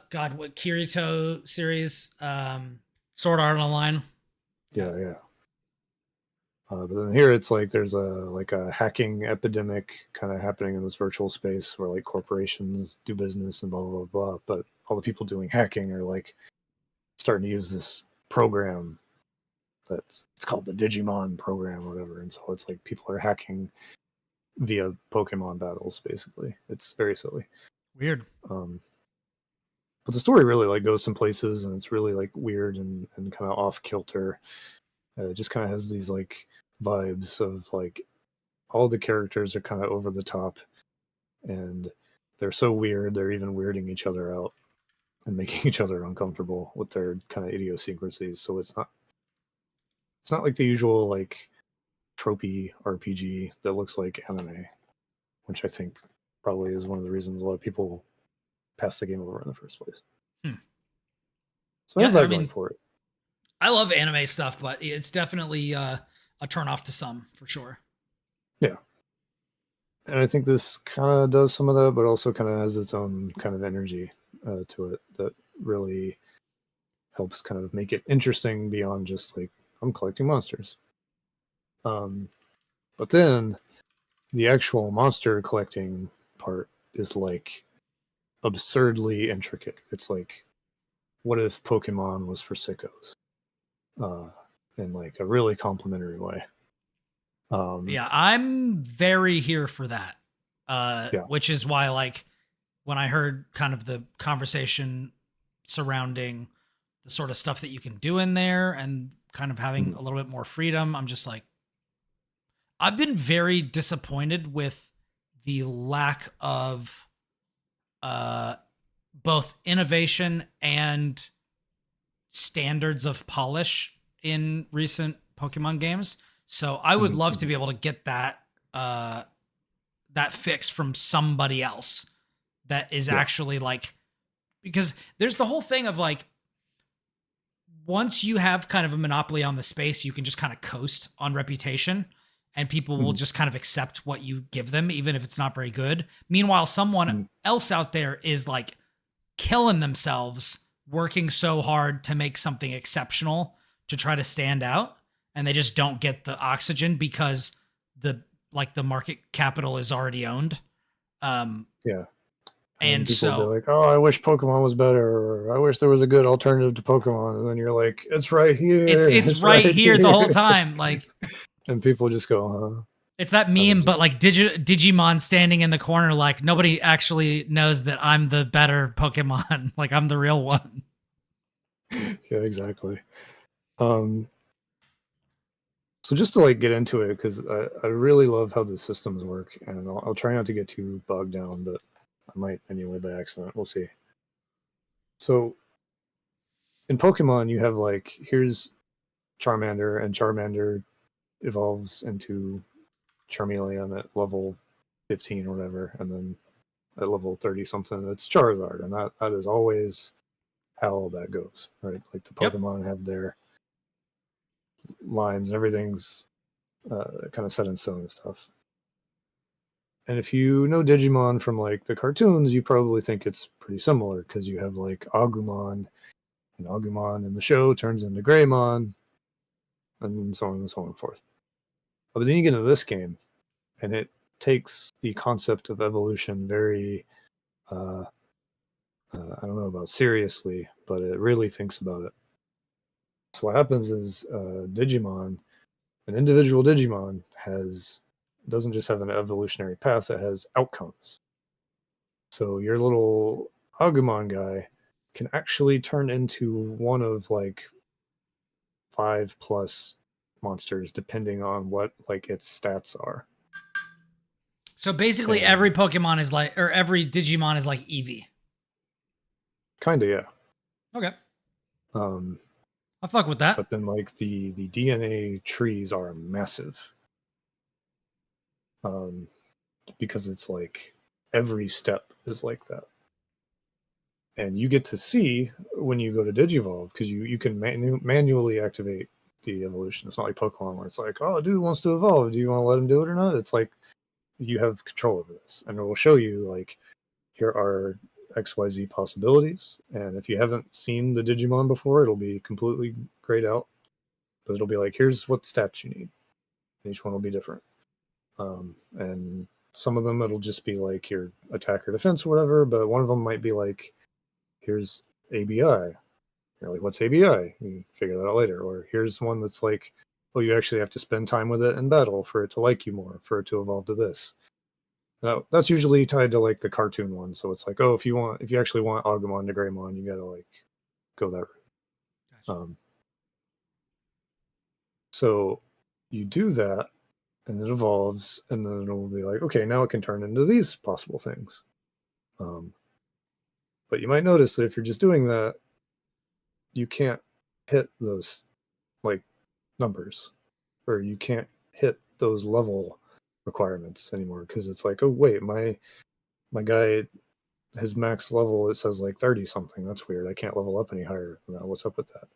God, what Kirito series? Sword Art Online. Yeah. But then here it's like there's a hacking epidemic kind of happening in this virtual space where like corporations do business and blah blah blah. But all the people doing hacking are like starting to use this program it's called the Digimon program or whatever. And so it's like people are hacking via Pokemon battles, basically. It's very silly. Weird. But the story really like goes some places and it's really like weird and kind of off kilter. It just kind of has these like vibes of like all the characters are kind of over the top and they're so weird they're even weirding each other out and making each other uncomfortable with their kind of idiosyncrasies. So it's not like the usual like tropey RPG that looks like anime, which I think probably is one of the reasons a lot of people pass the game over in the first place. So how's that going for it? I love anime stuff, but it's definitely a turn off to some for sure. Yeah. And I think this kind of does some of that, but also kind of has its own kind of energy to it that really helps kind of make it interesting beyond just like, I'm collecting monsters. But then the actual monster collecting part is like absurdly intricate. It's like, what if Pokemon was for sickos? In like a really complimentary way. Yeah, I'm very here for that. Yeah. Which is why like when I heard kind of the conversation surrounding the sort of stuff that you can do in there and kind of having a little bit more freedom, I'm just like, I've been very disappointed with the lack of both innovation and standards of polish in recent Pokemon games. So I would love to be able to get that that fix from somebody else that is actually like, because there's the whole thing of like, once you have kind of a monopoly on the space, you can just kind of coast on reputation and people will just kind of accept what you give them, even if it's not very good. Meanwhile, someone else out there is like killing themselves, working so hard to make something exceptional to try to stand out. And they just don't get the oxygen because the market capital is already owned. Yeah. And people so will be like, "Oh, I wish Pokemon was better," or "I wish there was a good alternative to Pokemon," and then you're like, "It's right here. it's right here the whole time." Like, and people just go, "Huh?" it's that meme, but like Digimon standing in the corner, like nobody actually knows that I'm the better Pokemon. Like I'm the real one. Yeah, exactly. So just to like get into it, because I really love how the systems work, and I'll try not to get too bogged down, but I might anyway by accident. We'll see. So in Pokemon, you have like, here's Charmander, and Charmander evolves into Charmeleon at level 15 or whatever, and then at level 30 something, it's Charizard, and that is always how that goes, right? Like the Pokemon have their lines and everything's kind of set in stone and stuff. And if you know Digimon from like the cartoons, you probably think it's pretty similar because you have like Agumon, and Agumon in the show turns into Greymon, and so on and so on and forth. But then you get into this game, and it takes the concept of evolution very, I don't know about seriously, but it really thinks about it. So what happens is Digimon, an individual Digimon doesn't just have an evolutionary path, it has outcomes. So your little Agumon guy can actually turn into one of like 5+ monsters depending on what like its stats are. So basically, every Pokemon is like, or every Digimon is like Eevee. Kinda, yeah. Okay. I fuck with that. But then like the DNA trees are massive. Because it's like every step is like that. And you get to see when you go to Digivolve, because you can manually activate the evolution. It's not like Pokemon where it's like, oh, dude wants to evolve. Do you want to let him do it or not? It's like you have control over this. And it will show you like, here are XYZ possibilities. And if you haven't seen the Digimon before, it'll be completely grayed out. But it'll be like, here's what stats you need. And each one will be different. And some of them it'll just be like your attack or defense or whatever, but one of them might be like, here's ABI. You're like, what's ABI? You figure that out later. Or here's one that's like, oh, you actually have to spend time with it in battle for it to like you more, for it to evolve to this. Now that's usually tied to like the cartoon one. So it's like, oh, if you actually want Agumon to Greymon, you gotta like go that route. Gotcha. So you do that, and it evolves, and then it'll be like, okay, now it can turn into these possible things. But you might notice that if you're just doing that, you can't hit those like numbers, or you can't hit those level requirements anymore, because it's like, oh wait, my guy, his max level, it says like 30 something. That's weird. I can't level up any higher than that. What's up with that?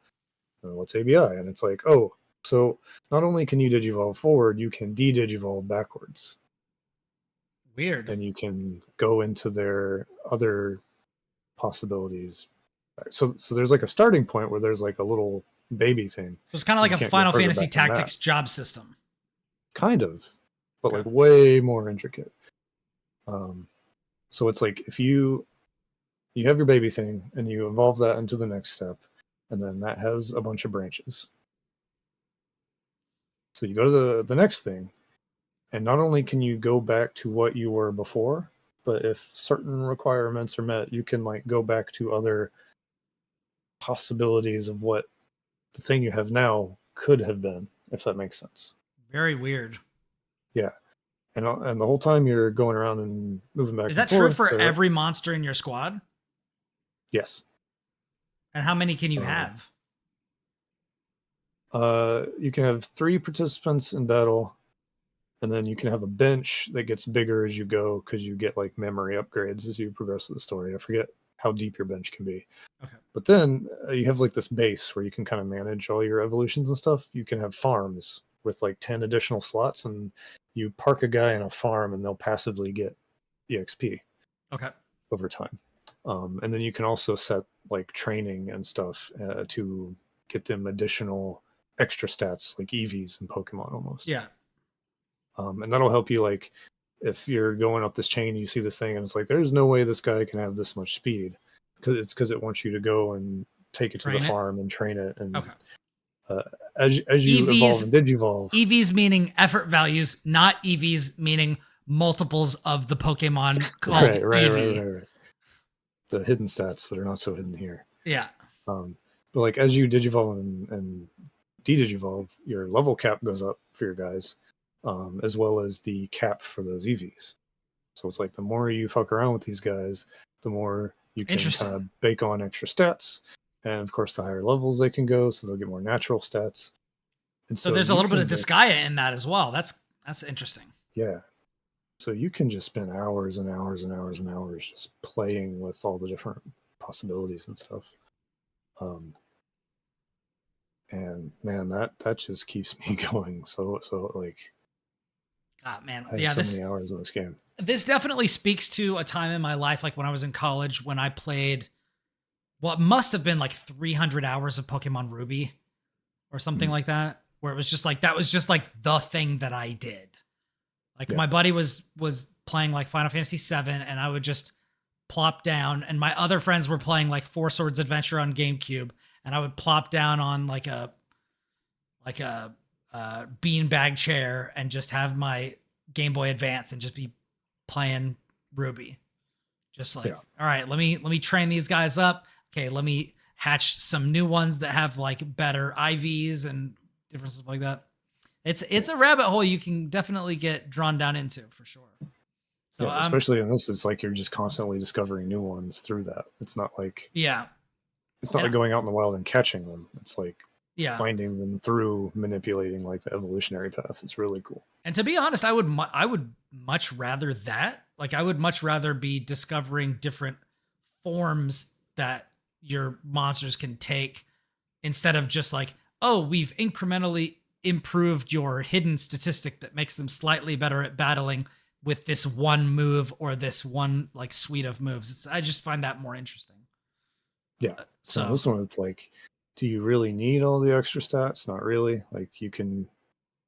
What's ABI? And it's like, oh, so not only can you digivolve forward, you can de-digivolve backwards. Weird. And you can go into their other possibilities. So there's like a starting point where there's like a little baby thing. So it's kind of like a Final Fantasy Tactics job system. Kind of, but like way more intricate. So it's like if you have your baby thing and you evolve that into the next step, and then that has a bunch of branches. So you go to the next thing, and not only can you go back to what you were before, but if certain requirements are met, you can like go back to other possibilities of what the thing you have now could have been, if that makes sense. Very weird. Yeah. And the whole time you're going around and moving back Is and that true forth, for every monster in your squad? Yes. And how many can you have? You can have 3 participants in battle, and then you can have a bench that gets bigger as you go because you get like memory upgrades as you progress through the story. I forget how deep your bench can be. Okay. But then you have like this base where you can kind of manage all your evolutions and stuff. You can have farms with like 10 additional slots, and you park a guy in a farm and they'll passively get EXP. Okay. Over time. And then you can also set like training and stuff to get them additional extra stats like EVs in Pokemon almost. Yeah. And that'll help you, like if you're going up this chain, you see this thing and it's like, there's no way this guy can have this much speed, because it wants you to go and take it to the farm and train it. And as you evolve and digivolve. EVs meaning effort values, not EVs meaning multiples of the Pokemon called EV. Right. The hidden stats that are not so hidden here. Yeah. But like as you digivolve and de-digivolve, your level cap goes up for your guys, as well as the cap for those EVs. So it's like the more you fuck around with these guys, the more you can kind of bake on extra stats. And of course, the higher levels they can go, so they'll get more natural stats. And so there's a little bit of Disgaea in that as well. That's interesting. Yeah. So you can just spend hours and hours and hours and hours just playing with all the different possibilities and stuff. And man, that just keeps me going. So like, man, I have so many hours in this game. This definitely speaks to a time in my life, like when I was in college, when I played what must have been like 300 hours of Pokemon Ruby or something like that, where it was just like, that was just like the thing that I did. Like my buddy was playing like Final Fantasy VII, and I would just plop down, and my other friends were playing like Four Swords Adventure on GameCube, and I would plop down on like a beanbag chair and just have my Game Boy Advance and just be playing Ruby. Just like, all right, let me train these guys up. Okay, let me hatch some new ones that have like better IVs and different stuff like that. It's a rabbit hole you can definitely get drawn down into for sure. So especially in this, it's like you're just constantly discovering new ones through that. It's not like it's not like going out in the wild and catching them. It's like finding them through manipulating like the evolutionary path. It's really cool. And to be honest, I would much rather that. Like I would much rather be discovering different forms that your monsters can take, instead of just like, oh, we've incrementally improved your hidden statistic that makes them slightly better at battling with this one move or this one like suite of moves. I just find that more interesting. Yeah. So this one, it's like, do you really need all the extra stats? Not really. Like you can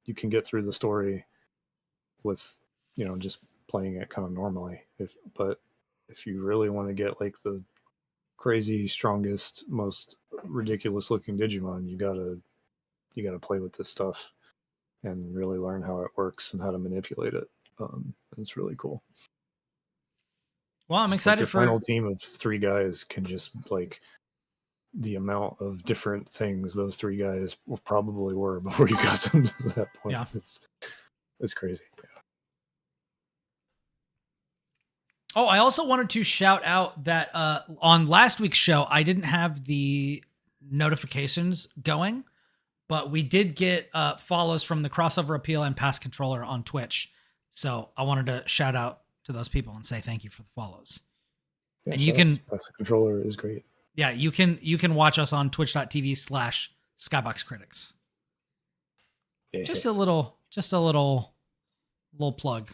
get through the story with, just playing it kind of normally. But if you really want to get like the crazy, strongest, most ridiculous looking Digimon, you gotta play with this stuff and really learn how it works and how to manipulate it. It's really cool. Well, I'm excited for final team of 3 guys can just like the amount of different things those 3 guys probably were before you got them to that point. Yeah. It's crazy. Yeah. Oh, I also wanted to shout out that on last week's show, I didn't have the notifications going, but we did get follows from the Crossover Appeal and Pass Controller on Twitch. So I wanted to shout out to those people and say thank you for the follows. Yeah, and you can Pass Controller is great. Yeah, you can watch us on twitch.tv/Skybox Critics. Yeah. Just a little plug.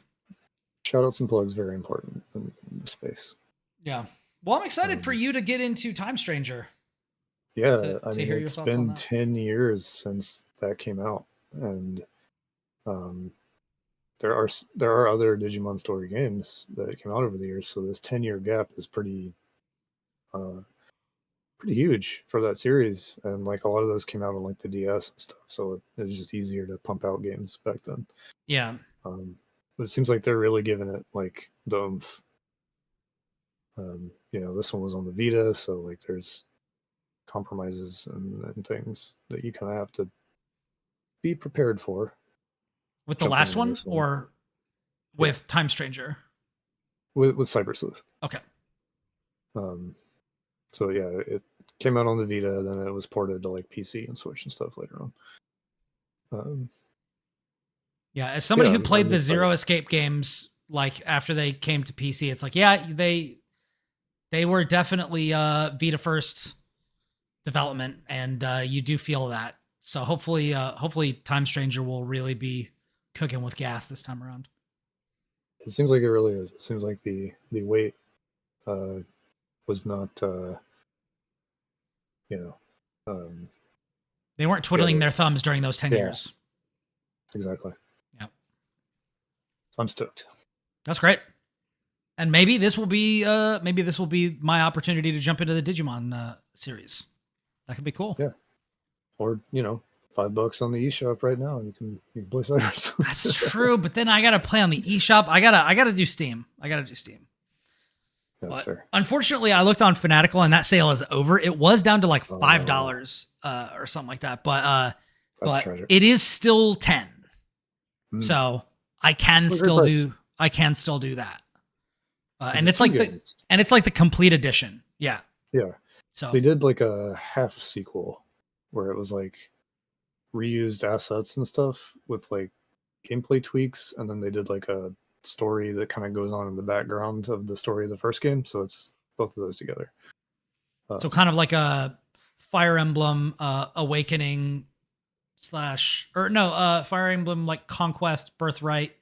Shout outs and plugs, very important in the space. Yeah. Well, I'm excited for you to get into Time Stranger. Yeah, I mean, it's been 10 years since that came out, and there are other Digimon story games that came out over the years, so this 10-year gap is pretty huge for that series, and like a lot of those came out on like the DS and stuff, so it was just easier to pump out games back then. Yeah. But it seems like they're really giving it like the oomph This one was on the Vita, so like there's compromises and things that you kind of have to be prepared for. With the last one, or with Time Stranger? With Cybersleuth. Okay. So yeah, it came out on the Vita, then it was ported to like PC and Switch and stuff later on. As somebody who played the Zero Escape games, like after they came to PC, it's like, they were definitely Vita first development, and you do feel that. So hopefully Time Stranger will really be cooking with gas this time around. It seems like it really is. It seems like the wait was not, they weren't twiddling their thumbs during those 10 years. Exactly. Yeah. So I'm stoked. That's great. And maybe this will be my opportunity to jump into the Digimon series. That could be cool. Yeah. Or, $5 on the eShop right now, and you can play Cybersleuth. That's true, but then I gotta play on the eShop. I gotta do Steam. That's fair. Unfortunately, I looked on Fanatical and that sale is over. It was down to like $5 or something like that, but it is still 10. So I can still do that. And it's like the complete edition. Yeah. Yeah. So they did like a half sequel where it was like reused assets and stuff with like gameplay tweaks, and then they did like a story that kind of goes on in the background of the story of the first game. So it's both of those together. So kind of like a Fire Emblem Awakening Fire Emblem like Conquest, Birthright,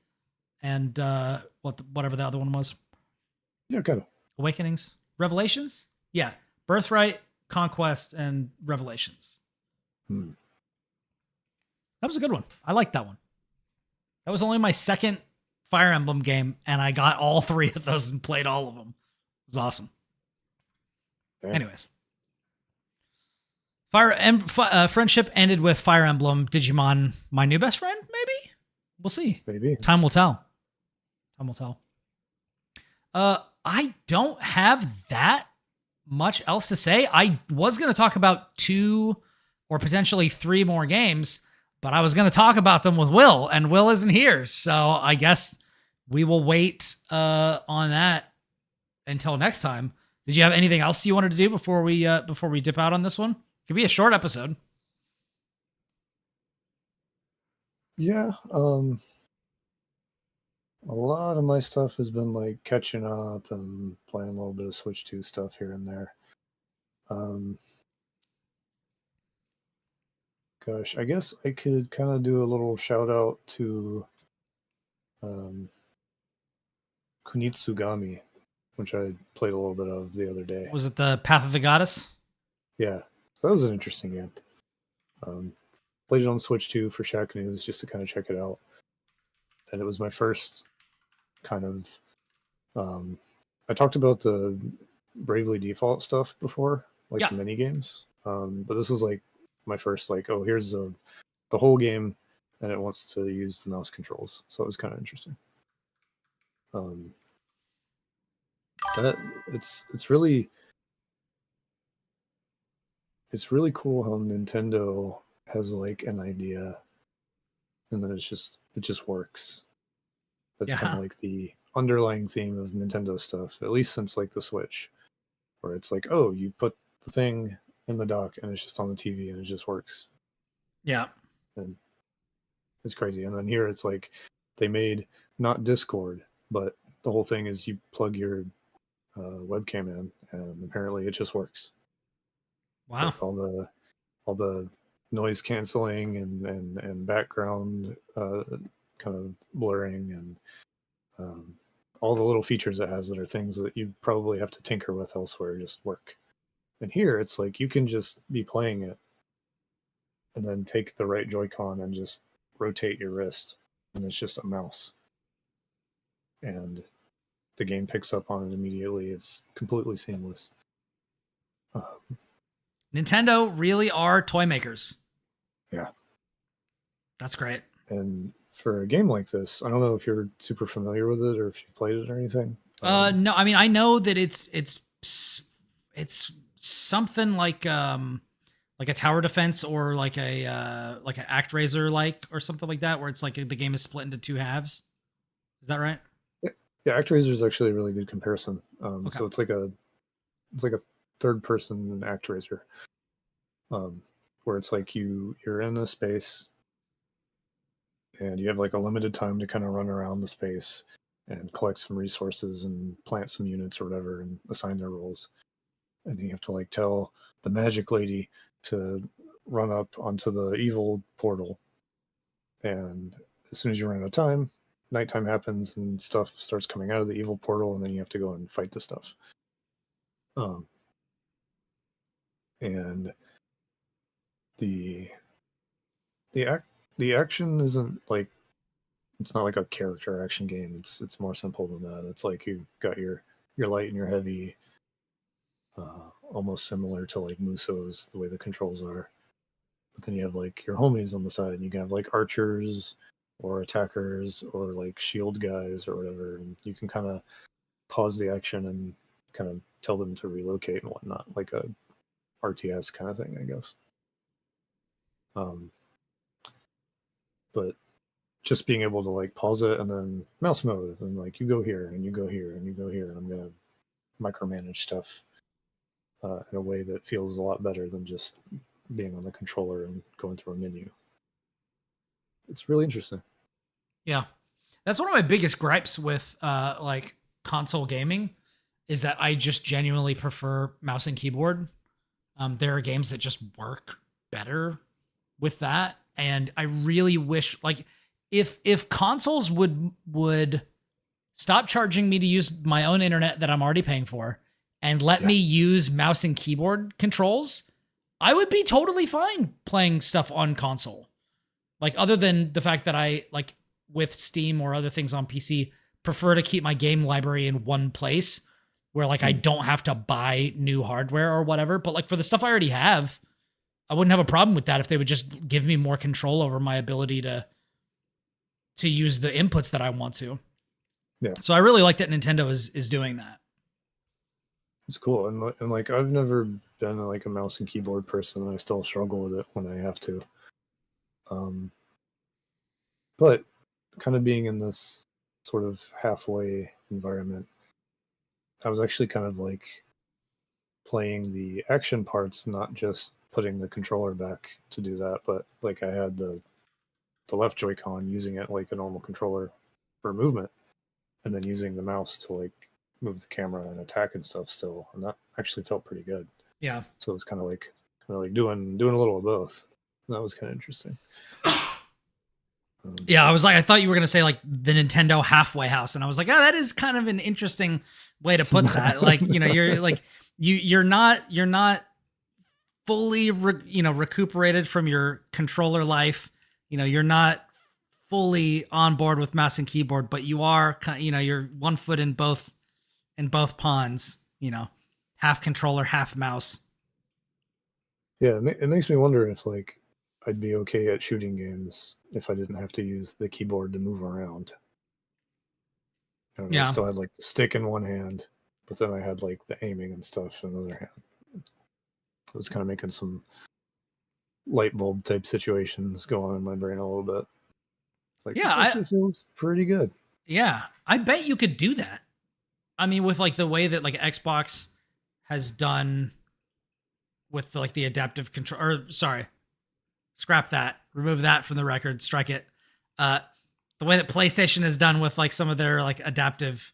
and whatever the other one was. Yeah, kind of. Awakenings? Revelations? Yeah. Birthright, Conquest, and Revelations. That was a good one. I liked that one. That was only my second Fire Emblem game, and I got all 3 of those and played all of them. It was awesome. Okay. Anyways. Friendship ended with Fire Emblem Digimon, my new best friend, maybe? We'll see. Maybe. Time will tell. I don't have that much else to say. I was going to talk about 2 or potentially 3 more games, but I was going to talk about them with Will, and Will isn't here. So I guess we will wait on that until next time. Did you have anything else you wanted to do before we dip out on this one? It could be a short episode. Yeah. A lot of my stuff has been like catching up and playing a little bit of Switch 2 stuff here and there. Gosh, I guess I could kind of do a little shout out to Kinitsu-Gami, which I played a little bit of the other day. Was it the Path of the Goddess? Yeah, that was an interesting game. Played it on Switch 2 for Shack News just to kind of check it out. And it was my first kind of... I talked about the Bravely Default stuff before, like the mini games. But this was like my first, like, oh, here's the whole game, and it wants to use the mouse controls. So it was kind of interesting. That it's really cool how Nintendo has like an idea, and then it just works. That's kind of like the underlying theme of Nintendo stuff, at least since like the Switch, where it's like, oh, you put the thing in the dock and it's just on the TV and it just works. Yeah. And it's crazy. And then here it's like they made not Discord, but the whole thing is you plug your webcam in, and apparently it just works. Wow. Like all the noise canceling and background kind of blurring and all the little features it has that are things that you probably have to tinker with elsewhere just work. And here it's like you can just be playing it and then take the right Joy-Con and just rotate your wrist, and it's just a mouse. And the game picks up on it immediately. It's completely seamless. Nintendo really are toy makers. Yeah. That's great. And for a game like this, I don't know if you're super familiar with it or if you've played it or anything. No, I mean, I know that it's something like a tower defense or like an ActRaiser like or something like that, where it's like the game is split into two halves. Is that right? Yeah, ActRaiser is actually a really good comparison. Okay. So it's like a third person ActRaiser, where it's like you're in a space and you have like a limited time to kind of run around the space and collect some resources and plant some units or whatever and assign their roles. And you have to like tell the magic lady to run up onto the evil portal. And as soon as you run out of time, nighttime happens and stuff starts coming out of the evil portal, and then you have to go and fight the stuff. And the action isn't like, it's not like a character action game. It's more simple than that. It's like you've got your light and your heavy, almost similar to like Muso's, the way the controls are. But then you have like your homies on the side, and you can have like archers or attackers or like shield guys or whatever, and you can kind of pause the action and kind of tell them to relocate and whatnot, like a RTS kind of thing, I guess. But just being able to like pause it and then mouse mode and like you go here and you go here and you go here, and I'm gonna micromanage stuff in a way that feels a lot better than just being on the controller and going through a menu. It's really interesting. Yeah, that's one of my biggest gripes with like console gaming, is that I just genuinely prefer mouse and keyboard. There are games that just work better with that, and I really wish like if consoles would stop charging me to use my own internet that I'm already paying for and let me use mouse and keyboard controls, I would be totally fine playing stuff on console. Like, other than the fact that I, like, with Steam or other things on PC, prefer to keep my game library in one place where, like, I don't have to buy new hardware or whatever. But, like, for the stuff I already have, I wouldn't have a problem with that if they would just give me more control over my ability to use the inputs that I want to. Yeah. So I really like that Nintendo is doing that. It's cool. And like, I've never been like a mouse and keyboard person, and I still struggle with it when I have to. But kind of being in this sort of halfway environment, I was actually kind of like playing the action parts, not just putting the controller back to do that, but like I had the left Joy-Con, using it like a normal controller for movement, and then using the mouse to like move the camera and attack and stuff still, and that actually felt pretty good. Yeah. So it was kind of like doing a little of both. And that was kind of interesting. Yeah, I thought you were going to say like the Nintendo halfway house. And I was like, oh, that is kind of an interesting way to put that. Like, you know, you're like, you're not fully, recuperated from your controller life. You know, you're not fully on board with mouse and keyboard, but you are, you're one foot in both ponds, half controller, half mouse. Yeah. It makes me wonder if like I'd be okay at shooting games if I didn't have to use the keyboard to move around. I still had like the stick in one hand, but then I had like the aiming and stuff in the other hand. I was kind of making some light bulb type situations go on in my brain a little bit. Like, this actually feels pretty good. Yeah, I bet you could do that. I mean, with like the way that like Xbox has done with like the adaptive control, or sorry, scrap that, remove that from the record, strike it. The way that PlayStation has done with like some of their like adaptive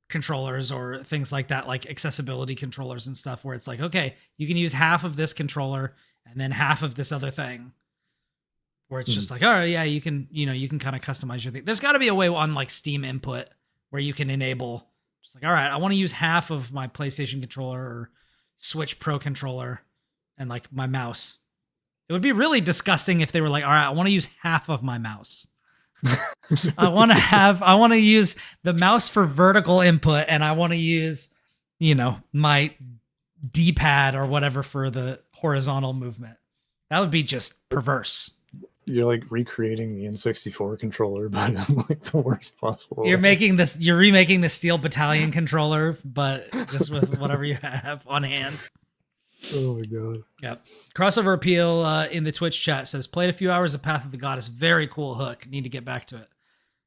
controllers or things like that, like accessibility controllers and stuff, where it's like, okay, you can use half of this controller and then half of this other thing, where it's just like, all right, yeah, you can kind of customize your thing. There's got to be a way on like Steam Input where you can enable just like, all right, I want to use half of my PlayStation controller or Switch Pro controller and like my mouse. It would be really disgusting if they were like, all right, I want to use half of my mouse. I want to use the mouse for vertical input, and I want to use, my D-pad or whatever for the horizontal movement. That would be just perverse. You're like recreating the N64 controller, but in like the worst possible You're way. making this. You're remaking the Steel Battalion controller, but just with whatever you have on hand. Oh my god. Yep. Crossover Appeal in the Twitch chat says played a few hours of Path of the Goddess. Very cool hook. Need to get back to it.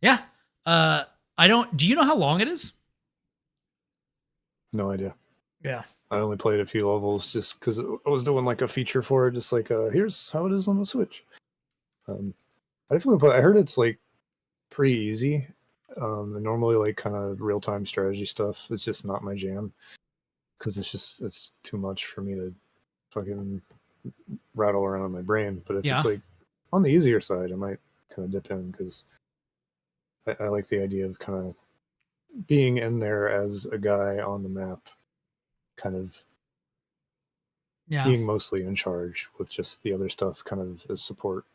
Yeah. I don't. Do you know how long it is? No idea. Yeah. I only played a few levels just because I was doing like a feature for it, just like here's how it is on the Switch. I definitely play. I heard it's like pretty easy. And normally like kind of real time strategy stuff is just not my jam because it's too much for me to fucking rattle around in my brain. But if Yeah. it's like on the easier side, I might kind of dip in because I like the idea of kind of being in there as a guy on the map, kind of being mostly in charge with just the other stuff kind of as support.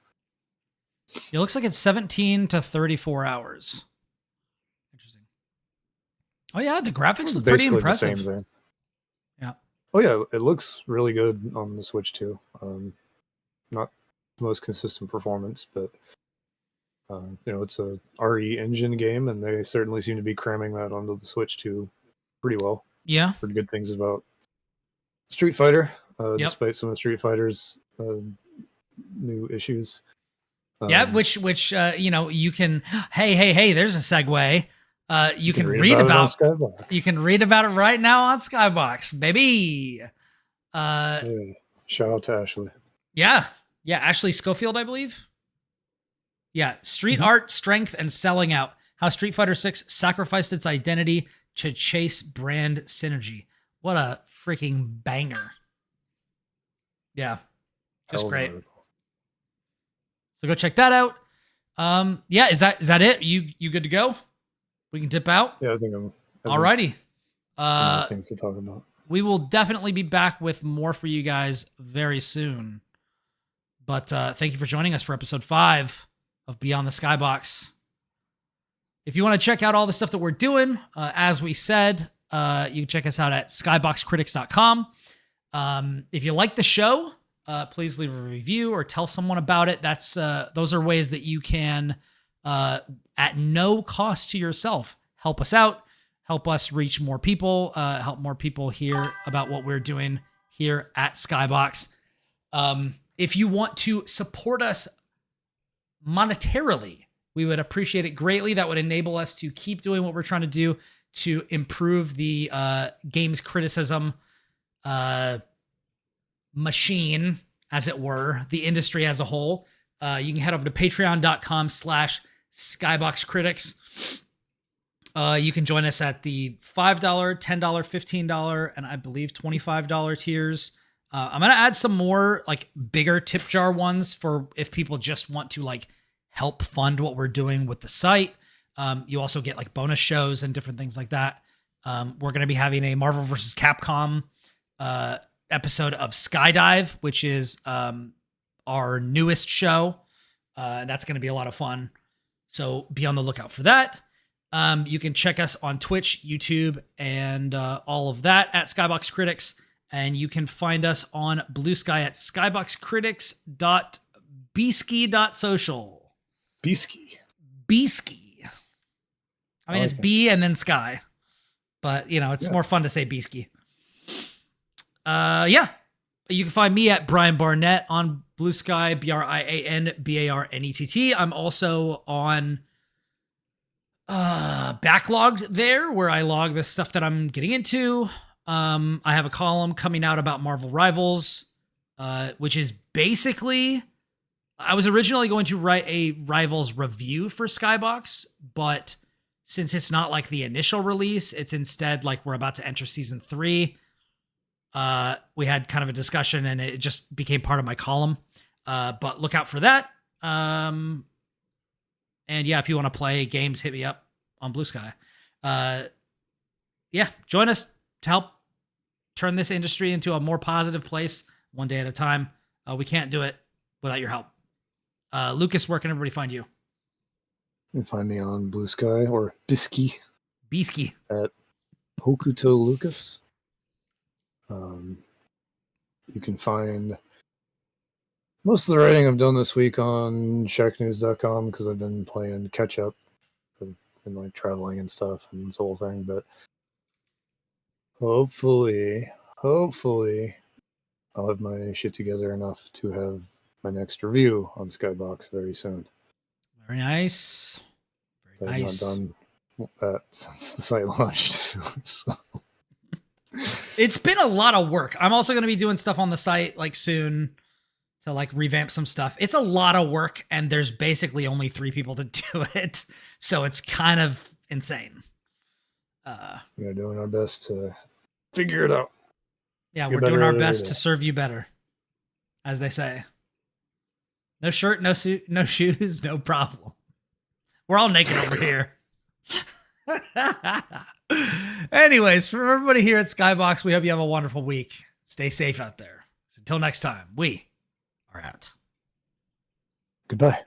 It looks like it's 17 to 34 hours. Interesting. Oh yeah, the graphics look pretty impressive. The same thing. Yeah. Oh yeah, it looks really good on the Switch too. Not the most consistent performance, but it's a RE engine game, and they certainly seem to be cramming that onto the Switch too pretty well. Yeah. Heard good things about Street Fighter, despite some of Street Fighter's new issues. Yeah, which you can. Hey, there's a segue. You can read about Skybox. You can read about it right now on Skybox, baby. Shout out to Ashley. Yeah, Ashley Schofield, I believe. Yeah, street art, strength, and selling out. How Street Fighter 6 sacrificed its identity to chase brand synergy. What a freaking banger! Yeah, just great. So go check that out. Yeah, is that it? You good to go? We can dip out. Yeah, I think I'm. Alrighty. Things to talk about. We will definitely be back with more for you guys very soon. But thank you for joining us for episode 5 of Beyond the Skybox. If you want to check out all the stuff that we're doing, as we said, you can check us out at skyboxcritics.com. If you like the show, please leave a review or tell someone about it. Those are ways that you can, at no cost to yourself, help us out, help us reach more people, help more people hear about what we're doing here at Skybox. If you want to support us monetarily, we would appreciate it greatly. That would enable us to keep doing what we're trying to do to improve the games criticism machine, as it were, the industry as a whole. You can head over to patreon.com/skyboxcritics. You can join us at the $5, $10, $15, and I believe $25 tiers. I'm going to add some more like bigger tip jar ones for if people just want to like help fund what we're doing with the site. You also get like bonus shows and different things like that. We're going to be having a Marvel vs. Capcom episode of Skydive, which is our newest show. That's going to be a lot of fun. So be on the lookout for that. You can check us on Twitch, YouTube, and all of that at Skybox Critics. And you can find us on Blue Sky at skyboxcritics.beeskee.social. Beeskee. I mean, it's B and then Sky. But, it's more fun to say Beeskee. Yeah. You can find me at Brian Barnett on Blue Sky, BrianBarnett. I'm also on Backlogged there, where I log the stuff that I'm getting into. I have a column coming out about Marvel Rivals, which is basically, I was originally going to write a Rivals review for Skybox, but since it's not like the initial release, it's instead like we're about to enter season 3. We had kind of a discussion and it just became part of my column. But look out for that. And yeah, if you want to play games, hit me up on Blue Sky. Yeah, join us to help turn this industry into a more positive place one day at a time. We can't do it without your help. Lucas, where can everybody find you? You can find me on Blue Sky or Beeskee at Hokuto Lucas. You can find Most of the writing I've done this week on SharkNews.com because I've been playing catch up and like traveling and stuff and this whole thing. But hopefully, I'll have my shit together enough to have my next review on Skybox very soon. Very nice. Very nice. I've not done that since the site launched. So. It's been a lot of work. I'm also going to be doing stuff on the site like soon to like revamp some stuff. It's a lot of work, and there's basically only 3 people to do it, so it's kind of insane. We're doing our best to figure it out. Yeah, we're doing our best to serve you better, as they say. No shirt, no suit, no shoes, no problem. We're all naked over here. Anyways, for everybody here at Skybox, we hope you have a wonderful week. Stay safe out there. Until next time, we are out. Goodbye.